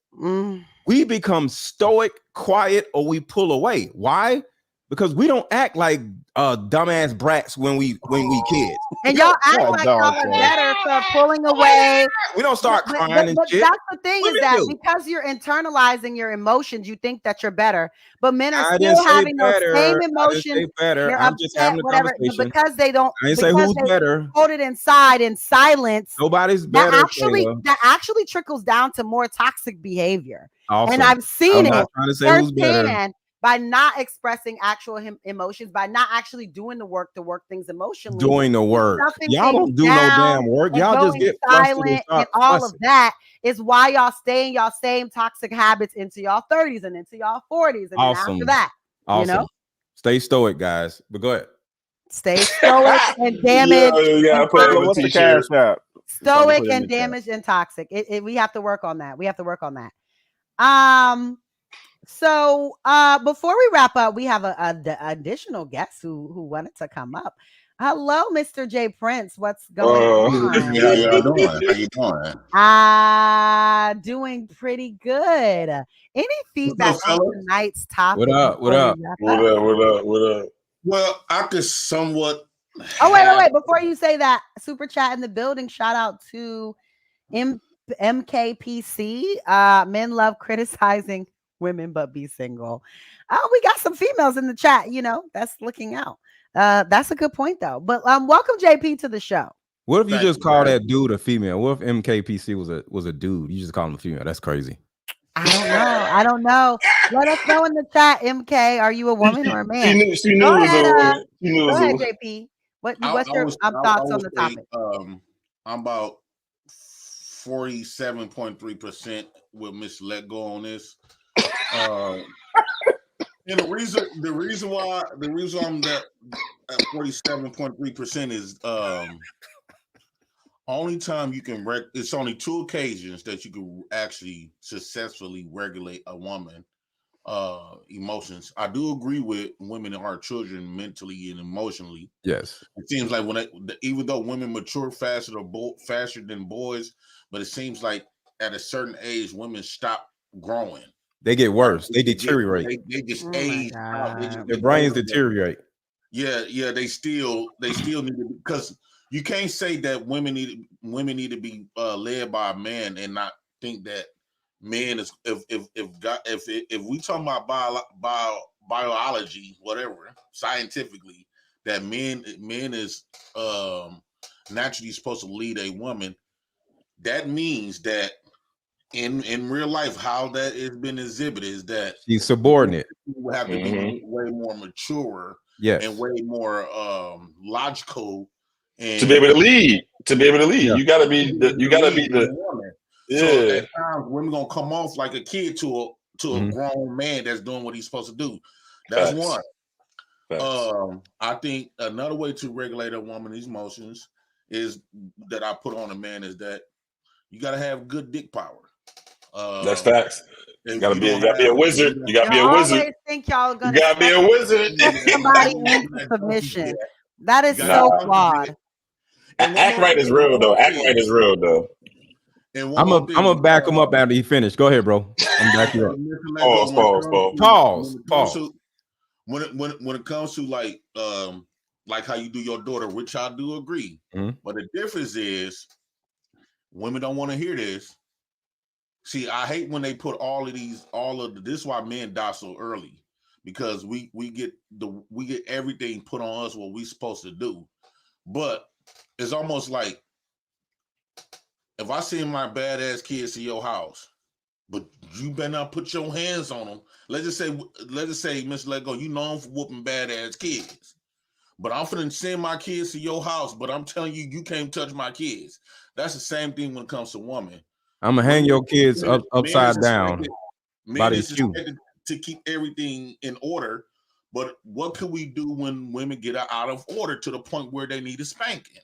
we become stoic, quiet, or we pull away. Why? Because we don't act like dumbass brats when we kids. And y'all act like y'all are better for pulling away. We don't start crying and shit. That's the thing is that because you're internalizing your emotions, you think that you're better. But men are still having those same emotions. They're I'm just having a conversation. Because they don't. I didn't say who's better. Hold it inside in silence. Nobody's better. That actually trickles down to more toxic behavior. Awesome. And I've seen it trying to say who's better. By not expressing actual emotions, by not actually doing the work to work things emotionally. Doing the work. Y'all don't do no damn work. Y'all just get silent and all of that is why y'all stay in y'all same toxic habits into y'all 30s and into y'all 40s. And then after that, you know? Stay stoic, guys. But go ahead. Stay stoic and damaged. What's the cash app? Stoic and damaged and toxic. We have to work on that. We have to work on that. So before we wrap up, we have an additional guest who wanted to come up. Hello, Mr. J Prince. What's going on? How you doing? Doing pretty good. Any feedback on tonight's topic? What up? Well, I could somewhat Oh, wait. Before you say that, super chat in the building. Shout out to MKPC. Men love criticizing women, but be single. Oh, we got some females in the chat, that's looking out. That's a good point, though. But welcome, JP, to the show. What if you just call that dude a female? What if MKPC was a dude? You just call him a female. That's crazy. I don't know. Let us know in the chat, MK. Are you a woman or a man? She knew it was a woman. Go ahead, JP. What's your thoughts on the topic? I'm about 47.3% with Miss Let Go on this. And the reason why I'm at 47.3% is only time you can it's only 2 occasions that you can actually successfully regulate a woman emotions. I do agree with women are children mentally and emotionally. Yes. It seems like even though women mature faster than boys, but it seems like at a certain age women stop growing. They get worse. They deteriorate. They just age out. Their brains deteriorate. Yeah. They still need to, because you can't say that women need to be led by a man and not think that men is if we talking about biology, whatever, scientifically, that men is naturally supposed to lead a woman. That means that in real life, how that has been exhibited is that she's subordinate. You have to be way more mature, and way more logical. And to be able to lead, you gotta be the woman. Yeah. So at times women gonna come off like a kid to a grown man that's doing what he's supposed to do. That's one. I think another way to regulate a woman's emotions is that I put on a man is that you gotta have good dick power. That's facts. You gotta be a wizard. You gotta be a wizard. I think y'all gonna. You gotta be a wizard. Somebody into submission. That is so flawed. Act right is real though. I'm gonna back him up after he finished. Go ahead, bro. I'm back you up. Pause. When it comes to like how you do your daughter, which I do agree, but the difference is women don't want to hear this. See, I hate when they put all of this is why men die so early, because we get everything put on us what we supposed to do. But it's almost like if I send my badass kids to your house, but you better not put your hands on them. Let's just say, Mr. Let Go, you know I'm for whooping badass kids. But I'm finna send my kids to your house, but I'm telling you, you can't touch my kids. That's the same thing when it comes to women. I'm gonna hang your kids upside down. Men is expected to keep everything in order, but what can we do when women get out of order to the point where they need a spanking?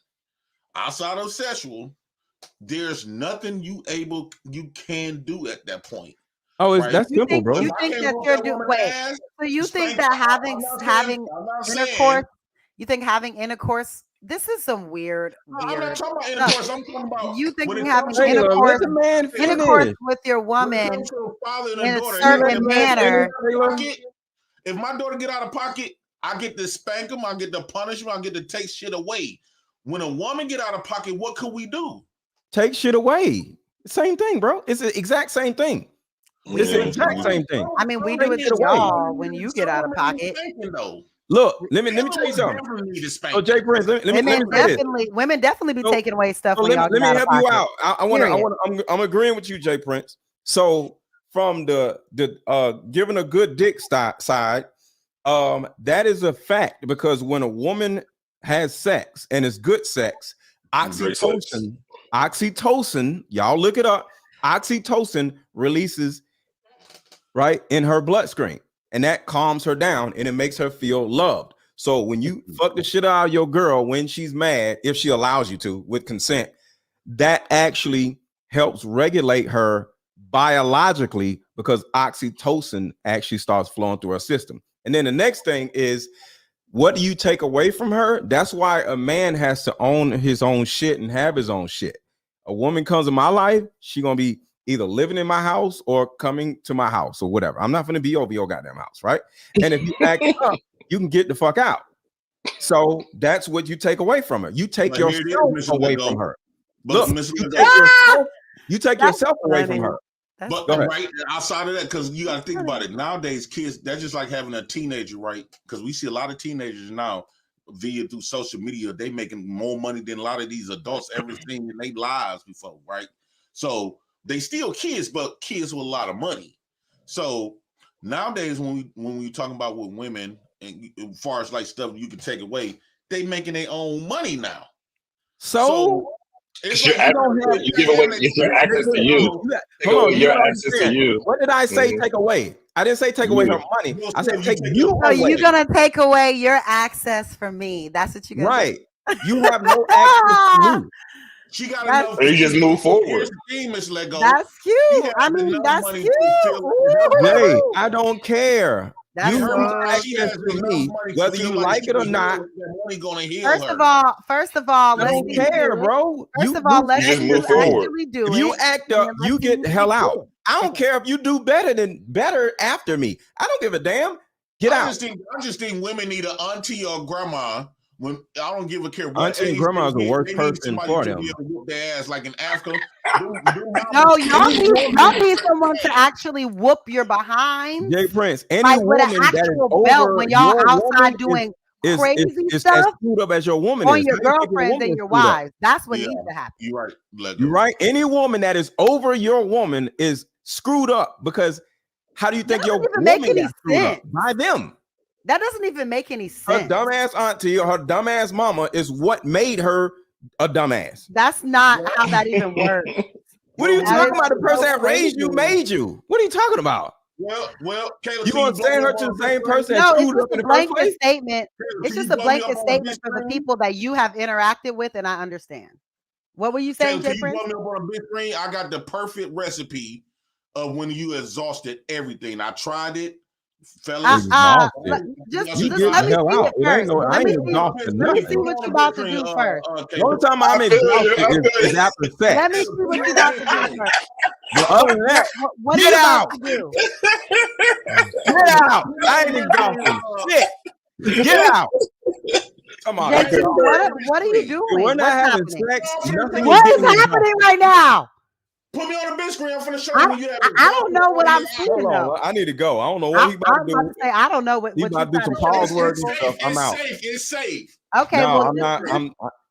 Outside of sexual, there's nothing you can do at that point. Oh, that's simple, bro. You think that you're doing? Wait, so you think that having intercourse? You think having intercourse? This is some weird. I'm not talking about intercourse. I'm talking about you thinking having intercourse with your woman in a certain manner. If my daughter get out of pocket, I get to spank them. I get to punish them. I get to take shit away. When a woman get out of pocket, what could we do? Take shit away. Same thing, bro. It's the exact same thing. It's the exact same thing. I mean, we do it to y'all when you get out of pocket. Look, let me tell you something. So Jay Prince, women definitely be taking away stuff. So let me help you out. I'm agreeing with you, Jay Prince. So from the giving a good dick side, that is a fact, because when a woman has sex and it's good sex, oxytocin, y'all look it up. Oxytocin releases right in her bloodstream, and that calms her down and it makes her feel loved. So when you fuck the shit out of your girl when she's mad, if she allows you to with consent, that actually helps regulate her biologically, because oxytocin actually starts flowing through her system. And then the next thing is, what do you take away from her? That's why a man has to own his own shit and have his own shit. A woman comes in my life, she gonna be either living in my house or coming to my house or whatever. I'm not gonna be over your goddamn house, right? And if you act up, you can get the fuck out. So that's what you take away from her. You take yourself away from her. But look, you take yourself away from her. But right outside of that, because you got to think about it. Nowadays, kids, that's just like having a teenager, right? Because we see a lot of teenagers now through social media. They making more money than a lot of these adults ever seen in their lives before, right? So they still kids, but kids with a lot of money. So nowadays, when we talking about with women, and as far as like stuff you can take away, they making their own money now. So it's your you give away your access to you. Hold on, your access to you. What did I say? Take away. I didn't say take away her money. I said take you away. So you're gonna take away your access from me. That's what you're gonna do. You have no access to me. She got enough. You just move forward. That's cute. I mean, that's cute. Jay, I don't care. You have access to me, whether you like it or not. First of all, I don't care, bro. First of all, let's move forward. If you act up, you get the hell out. I don't care if you do better after me. I don't give a damn. Get out. I just think women need an auntie or grandma. When I don't give a care what auntie and grandma is the worst person for them. Whoop their ass like in Africa. No, y'all need someone to actually whoop your behind. Jay Prince, any like woman with an actual belt when y'all outside doing crazy stuff as screwed up as your woman on is. your girlfriends and your wives. That's what needs to happen. You're right. You're right. Any woman that is over your woman is screwed up because how do you think your woman got screwed up? By them. That doesn't even make any sense. Her dumbass auntie or her dumbass mama is what made her a dumbass. That's not how that even works. What are you talking about? The person that raised you made you. What are you talking about? Well, Caleb, you want to send her to the same person that screwed up in the first place? Statement. It's just a blanket statement for the people that you have interacted with, and I understand. What were you saying, Jay Prince? On a big screen, I got the perfect recipe of when you exhausted everything. I tried it. Fellas, just let me see what you're about to do first. The only time I'm exhausted is after sex. Let me see what you're about to do first. But other than that, what are you about to do? Get out! I ain't exhausted. Shit! Get out! Come on. What are you doing? We're not having sex. What is happening right now? Put me on the big screen. I'm finna show you. I don't know what I'm seeing though. I need to go. I don't know what he's about to do. I don't know what he's about to do some pause words and stuff. I'm out. It's safe. Okay. No,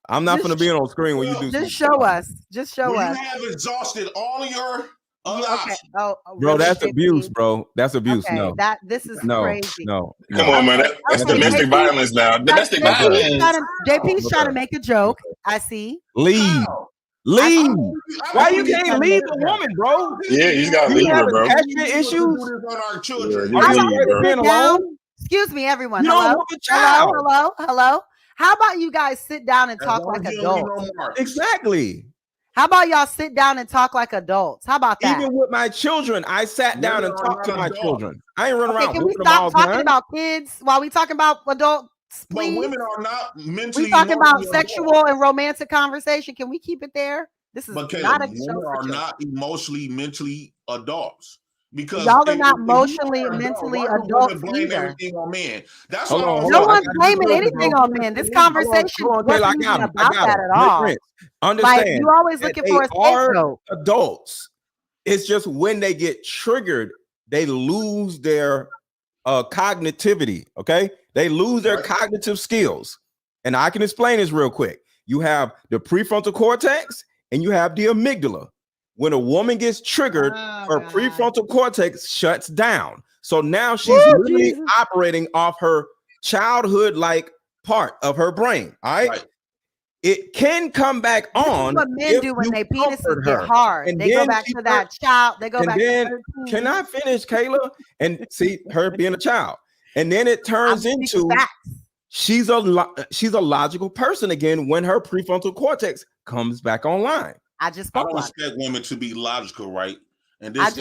I'm not gonna be on screen when you do. Just show us. Just show us. You have exhausted all your. Okay. Oh, bro, that's abuse, bro. That's abuse. Okay. No, this is crazy. No. Come on, man. That's domestic violence now. Domestic violence. JP's trying to make a joke. I see. Leave. Why you can't leave a woman, bro? Yeah, you gotta leave her, bro. Attachment issues. Excuse me, everyone. You don't want a child. Hello. How about you guys sit down and talk like adults? Exactly. How about y'all sit down and talk like adults? How about that? Even with my children, I sat down and talked to my children. I ain't running around. Can we stop talking about kids while we talking about adults? Please. But women are not mentally. We talking about sexual and romantic conversation. Can we keep it there? This is not a show. Women are not emotionally, mentally adults. Because y'all are not emotionally and mentally adults either. Everything on men. That's no one's blaming anything on men. This conversation wasn't even about that at all. Understand? Like, you always looking for a scapegoat. Adults. It's just when they get triggered, they lose their cognitivity. Okay, they lose their cognitive skills, and I can explain this real quick. You have the prefrontal cortex, and you have the amygdala. When a woman gets triggered, her prefrontal cortex shuts down. So now she's literally operating off her childhood-like part of her brain. All right. It can come back on. What men do when their penises get hard. And they go back to that child. They go back to 13. Can I finish, Kayla? And see her being a child. And then it turns into she's a logical person again when her prefrontal cortex comes back online. I don't expect women to be logical, right? And this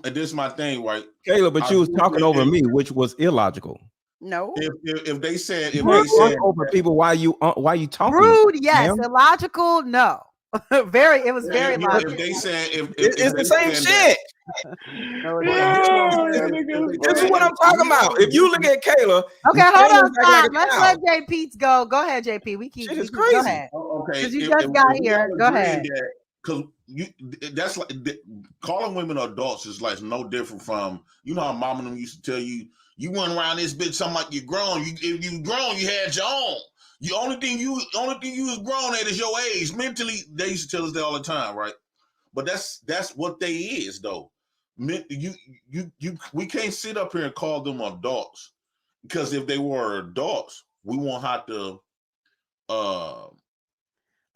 is my thing, right? Kayla, but you was talking over me, which was illogical. No. If they said over people, why you talking? Rude, yes. Ma'am? Illogical, no. It was very logical. If they said it's the same shit. This is what I'm talking about. If you look at Kayla, okay, hold on, stop. Let's let JP go. Go ahead, JP. We keep. Shit is crazy. Go ahead. Okay, because you just got here. Go ahead. Because that's like calling women adults is like no different from how mom and them used to tell you went around this bitch something like you're grown. If you grown, you had your own. The only thing you was grown at is your age. Mentally, they used to tell us that all the time, right? But that's what they is though. We can't sit up here and call them adults, because if they were adults, we won't have to.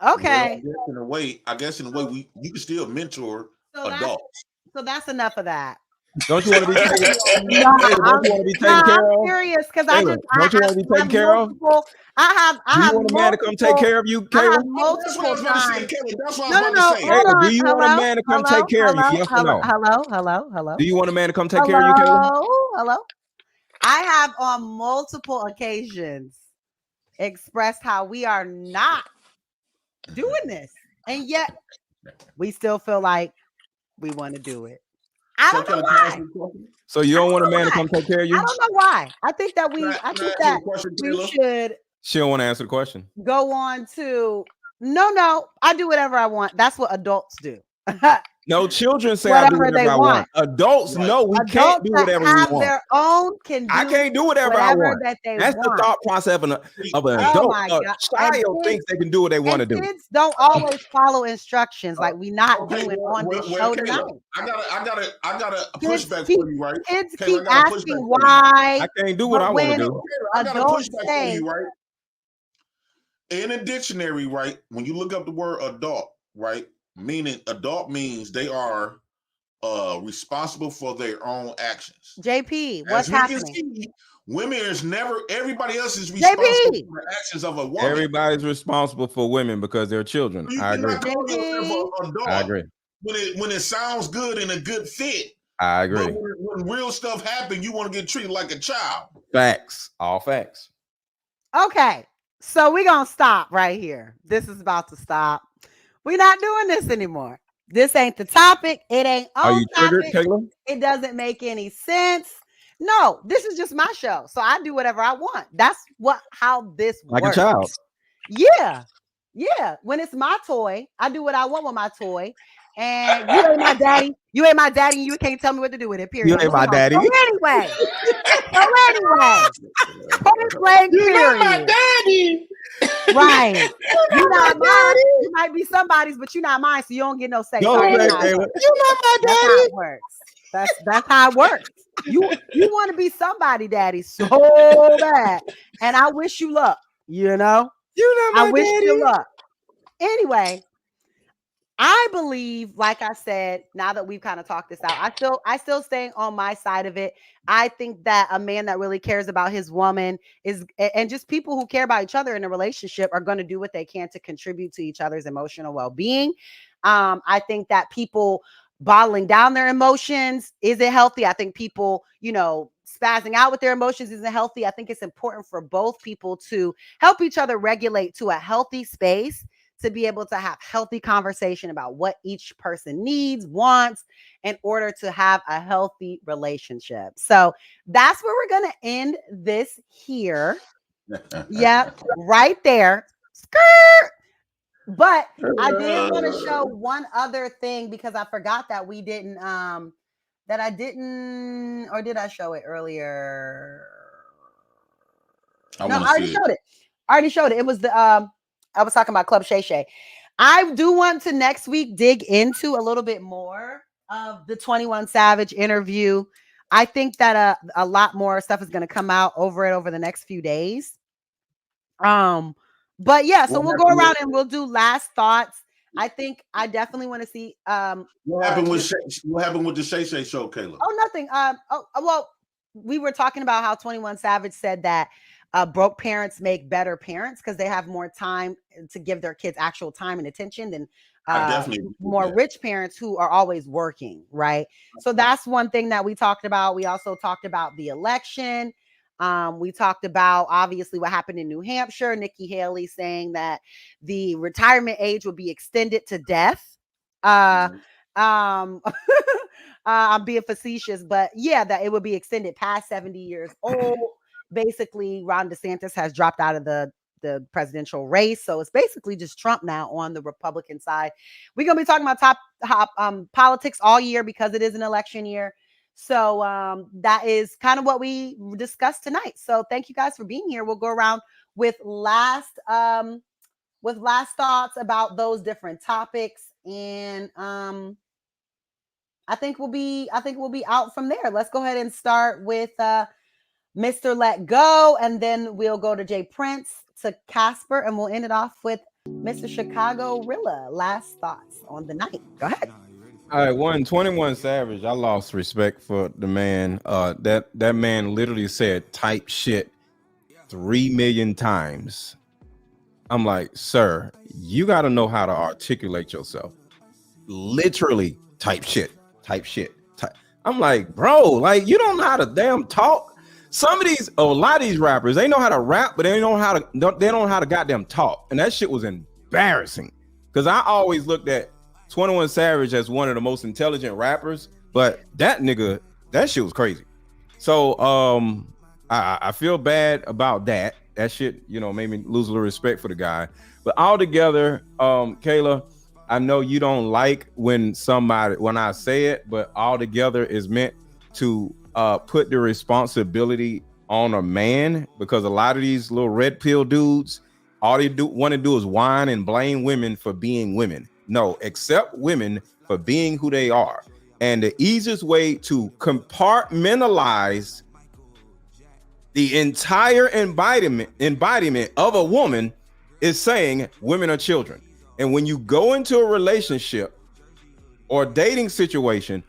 Okay. I guess in a way, you can still mentor adults. So that's enough of that. Don't you want to be taken care of? I'm serious because don't you want to be taken care of? I have. You want a man to come take care of you, Kayla? Multiple times. No. Hold on. Do you want a man to come take care of you? Yes or no? Hello. Do you want a man to come take care of you, Kayla? Hello. I have on multiple occasions expressed how we are not doing this, and yet we still feel like we want to do it. I don't know why. So you don't want a man to come take care of you? I don't know why. I think that we should. She don't want to answer the question. Go on to no. I do whatever I want. That's what adults do. No, children say I do whatever I want. Adults know we can't do whatever we want. Their own I can't do whatever I want. That's the thought process of an adult. A child thinks they can do what they want to do. Kids don't always follow instructions like we not doing on this show tonight. I gotta push back for you, right? Kids keep asking why. I can't do what I want to do. I gotta push back for you, right? In a dictionary, right? When you look up the word adult, right? Meaning adult means they are responsible for their own actions. JP, what's happening? Women is never. Everybody else is responsible for the actions of a woman. Everybody's responsible for women because they're children. I agree. I agree. When it sounds good and a good fit. I agree. But when real stuff happens, you want to get treated like a child. Facts. All facts. Okay, so we're gonna stop right here. This is about to stop. We're not doing this anymore. This ain't the topic. It ain't on. Are you triggered, Kayla? It doesn't make any sense. No, this is just my show. So I do whatever I want. That's how this works. Like a child. Yeah. When it's my toy, I do what I want with my toy. And you ain't my daddy. You ain't my daddy. And you can't tell me what to do with it. Period. You ain't my daddy. So anyway. Point blank, period. You're my daddy. Right. You're not mine. You might be somebody's, but you're not mine, so you don't get no say. You're not my daddy. That's how it works. That's how it works. You want to be somebody, daddy, so bad. And I wish you luck, You're not my wish daddy. You luck. Anyway, I believe, like I said, now that we've kind of talked this out, I still stay on my side of it. I think that a man that really cares about his woman and just people who care about each other in a relationship are going to do what they can to contribute to each other's emotional well-being. I think that people bottling down their emotions isn't healthy. I think people, spazzing out with their emotions isn't healthy. I think it's important for both people to help each other regulate to a healthy space, to be able to have healthy conversation about what each person needs, wants, in order to have a healthy relationship. So that's where we're going to end this here. Yep, right there. Skirt. But I did want to show one other thing because I forgot that we didn't, or did I show it earlier? I already showed it. It was I was talking about Club Shay Shay. I do want to next week dig into a little bit more of the 21 Savage interview. I think that a lot more stuff is going to come out over the next few days. But yeah, so we'll go around and we'll do last thoughts. I think I definitely want to see what happened with the Shay Shay show, Kayla? Oh, nothing. Well, we were talking about how 21 Savage said that broke parents make better parents because they have more time to give their kids actual time and attention than more rich parents who are always working, right? So that's one thing that we talked about. We also talked about the election. We talked about obviously what happened in New Hampshire. Nikki Haley saying that the retirement age would be extended to death. I'm being facetious, but yeah, that it would be extended past 70 years old. Basically, Ron DeSantis has dropped out of the presidential race, so it's basically just Trump now on the Republican side. We're gonna be talking about top politics all year because it is an election year. So that is kind of what we discussed tonight. So thank you guys for being here. We'll go around with last thoughts about those different topics, and I think we'll be out from there. Let's go ahead and start with Mr. Let Go, and then we'll go to Jay Prince, to Casper, and we'll end it off with Mr. Chicago Rilla. Last thoughts on the night. Go ahead. All right, 21 Savage. I lost respect for the man. That man literally said type shit 3 million times. I'm like, sir, you got to know how to articulate yourself. Literally type shit. I'm like, bro, like you don't know how to damn talk. A lot of these rappers, they know how to rap, but they don't know how to goddamn talk. And that shit was embarrassing. Because I always looked at 21 Savage as one of the most intelligent rappers, but that nigga, that shit was crazy. So I feel bad about that. That shit, made me lose a little respect for the guy. But altogether, Kayla, I know you don't like when I say it, but altogether is meant to put the responsibility on a man, because a lot of these little red pill dudes, all they want to do is whine and blame women for being women. No, accept women for being who they are. And the easiest way to compartmentalize the entire embodiment of a woman is saying women are children. And when you go into a relationship or dating situation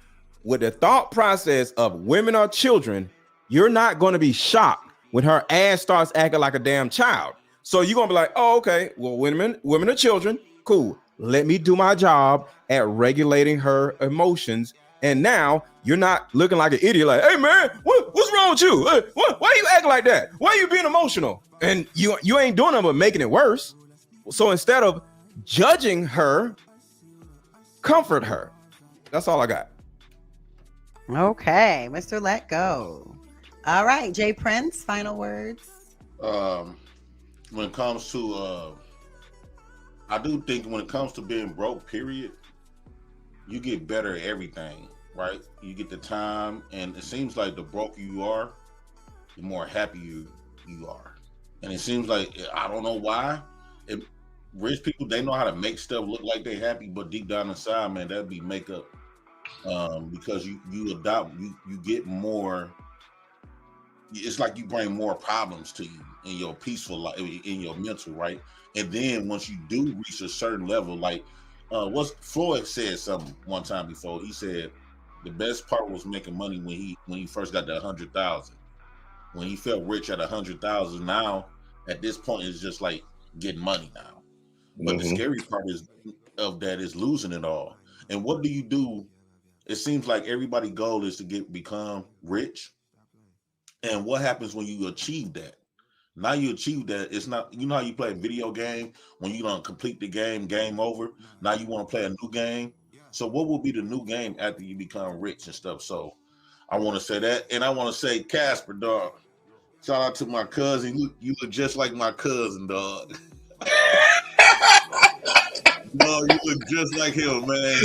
with the thought process of women are children, you're not going to be shocked when her ass starts acting like a damn child. So you're going to be like, oh, okay, well, women are children. Cool. Let me do my job at regulating her emotions. And now you're not looking like an idiot. Like, hey, man, what's wrong with you? Why are you acting like that? Why are you being emotional? And you ain't doing nothing but making it worse. So instead of judging her, comfort her. That's all I got. Okay, Mr. Let Go. All right, Jay Prince, final words. When it comes to I do think when it comes to being broke, period, you get better at everything, right? You get the time, and it seems like the broke you are, the more happy you are. And it seems like, I don't know why, rich people, they know how to make stuff look like they're happy, but deep down inside, man, that'd be makeup. Because you adopt, you get more, it's like you bring more problems to you in your peaceful life, in your mental, right? And then once you do reach a certain level, like Floyd said something one time before. He said the best part was making money when he first got to 100,000. When he felt rich at 100,000, now at this point it's just like getting money now. But the scary part of that is losing it all. And what do you do? It seems like everybody's goal is to become rich. And what happens when you achieve that? Now you achieve that, it's not, you know how you play a video game, when you don't complete the game over, now you want to play a new game. So what will be the new game after you become rich and stuff? So I want to say that. And I want to say, Casper, dog, shout out to my cousin. You look just like my cousin, dog. No, you look just like him, man.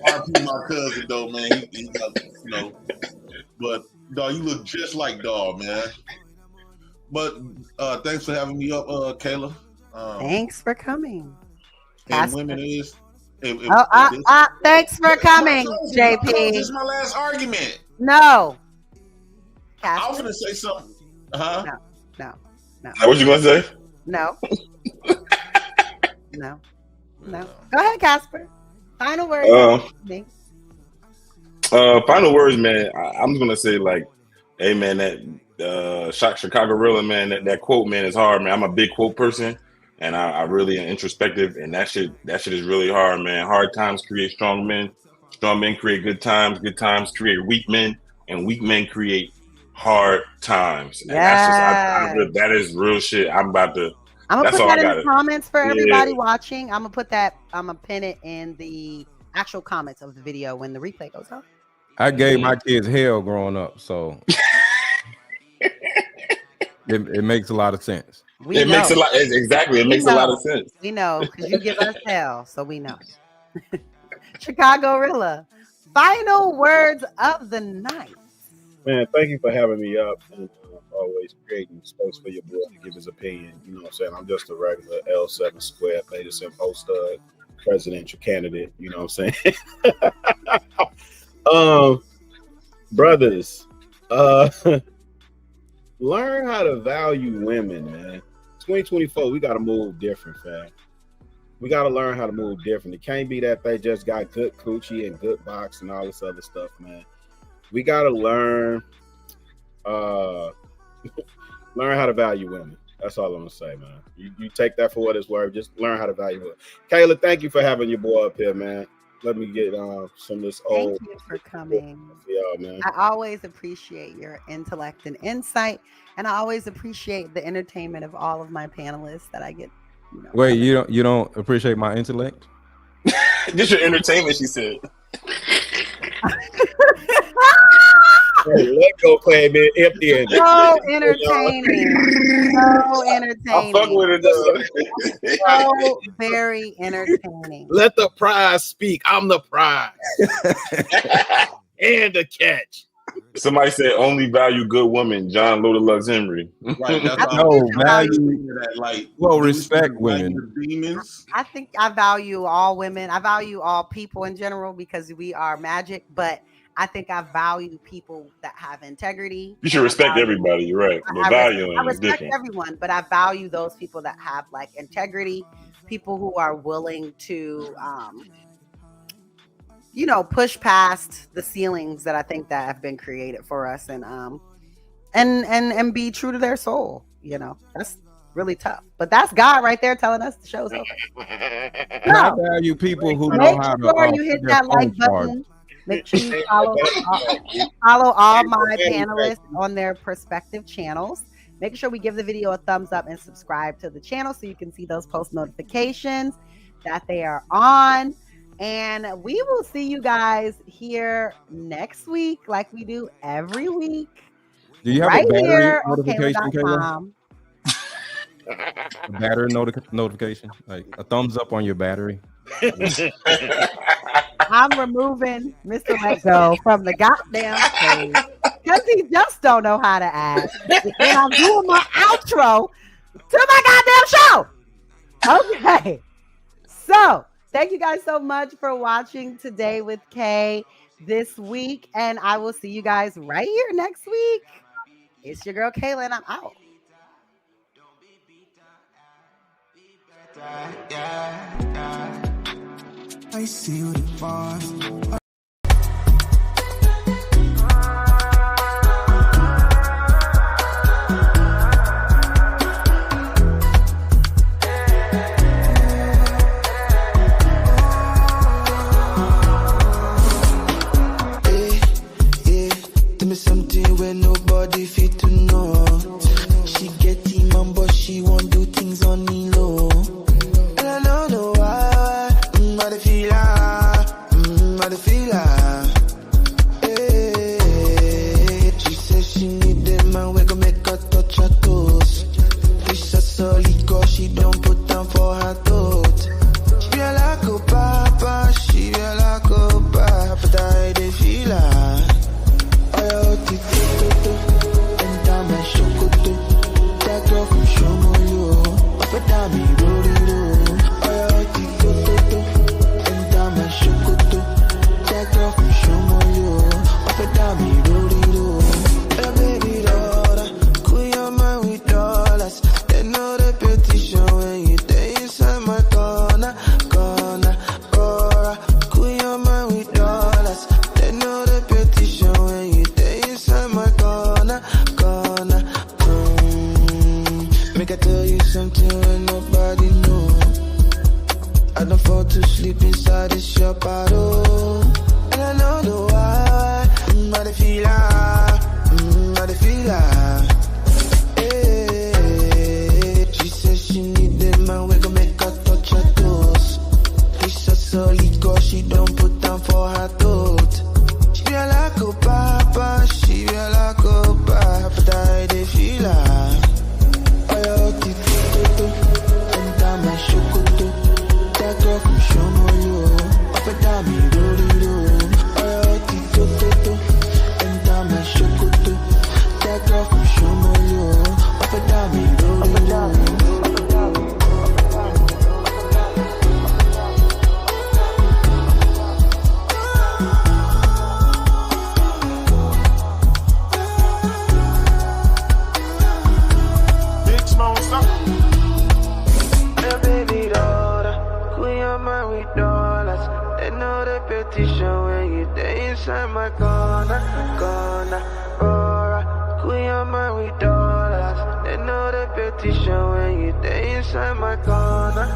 RP my cousin, though, man. He got, but dog, you look just like dog, man. But thanks for having me up, Kayla. Thanks for coming. And women is. Thanks for coming, JP. This is my last argument. No. I was gonna say something. Huh? No. What you gonna say? No. No. Go ahead, Casper. Final words. Final words, man. I'm just gonna say, like, hey, man, that Chicago Rilla, man, that quote, man, is hard, man. I'm a big quote person, and I really am introspective, and that shit is really hard, man. Hard times create strong men. Strong men create good times. Good times create weak men, and weak men create hard times. And that's just that is real shit. I'm gonna put that in the comments for everybody watching. I'm gonna pin it in the actual comments of the video when the replay goes up. I gave my kids hell growing up, so it makes a lot of sense. Makes a lot of sense. We know because you give us hell, so we know. Chicago-rilla, final words of the night. Man, thank you for having me up and always creating space for your boy to give his opinion. You know what I'm saying? I'm just a regular L7 square Beta Sim post-stud presidential candidate. You know what I'm saying? Brothers, learn how to value women, man. 2024, we got to move different, fam. We got to learn how to move different. It can't be that they just got good coochie and good box and all this other stuff, man. We got to learn how to value women. That's all I'm going to say, man. You take that for what it's worth. Just learn how to value it. Kayla, thank you for having your boy up here, man. Let me get some of this old. Thank you for coming. Man. I always appreciate your intellect and insight, and I always appreciate the entertainment of all of my panelists that I get. Wait, you don't appreciate my intellect? This your entertainment, she said. Let go claim it empty. So entertaining. So entertaining. I fuck with it though. So very entertaining. Let the prize speak. I'm the prize. And the catch. Somebody said only value good women. John Loda Lux Henry. Right. Respect women. Demons. I think I value all women. I value all people in general because we are magic, but I think I value people that have integrity. You should respect everybody. You're right. But valuing I is respect different. everyone, but I value those people that have like integrity, people who are willing to, push past the ceilings that I think that have been created for us, and be true to their soul. That's really tough. But that's God right there telling us the show's over. I value people who know how to. Make sure you hit that like button. Make sure you follow all my panelists on their respective channels. Make sure we give the video a thumbs up and subscribe to the channel so you can see those post notifications that they are on. And we will see you guys here next week, like we do every week. Do you have right a battery here notification, on Kayla? A battery notification, like a thumbs up on your battery. I'm removing Mr. Let Go from the goddamn stage because he just don't know how to act. And I'm doing my outro to my goddamn show. Okay. So thank you guys so much for watching Today with Kay this week. And I will see you guys right here next week. It's your girl Kayla and I'm out. I see you the boss. Tell me something where nobody fit to know. She get him on, but she won't do things on the low. And I don't know why. I feel I feel she says she need them man, we gon' make her touch her toes. This a solid girl, she don't put down for her thoughts. She feel like a papa, she feel like a papa, but I dey feel her. Oh, tito, and down my shokoto. That girl from Shomolu, up and down me, roll it low. Oh, tito, and down my shokoto. That girl from Shomolu, up and down me, roll it low. Hey, baby, daughter, cool your mind with dollars. They know the petition when you stay inside my corner. Cool your mind with dollars. They know the petition when you stay inside my corner. Make I tell you something when nobody know. I don't fall to sleep inside this shop at all. And I know the why. I feel like. She says she need a man, we gon' make her touch her toes. She's a solid girl, she don't put down for her throat. She feel like a papa, she feel like a papa, that they feel like. Oh, yeah, tito, and down my shokoto. That girl from Shomolu, up and down me, do. Oh, yeah, tito, and down my shokoto. That girl from Shomolu, up and down me, do. When you day inside my corner, Queen of my with dollars. They know the petition when you day inside my corner.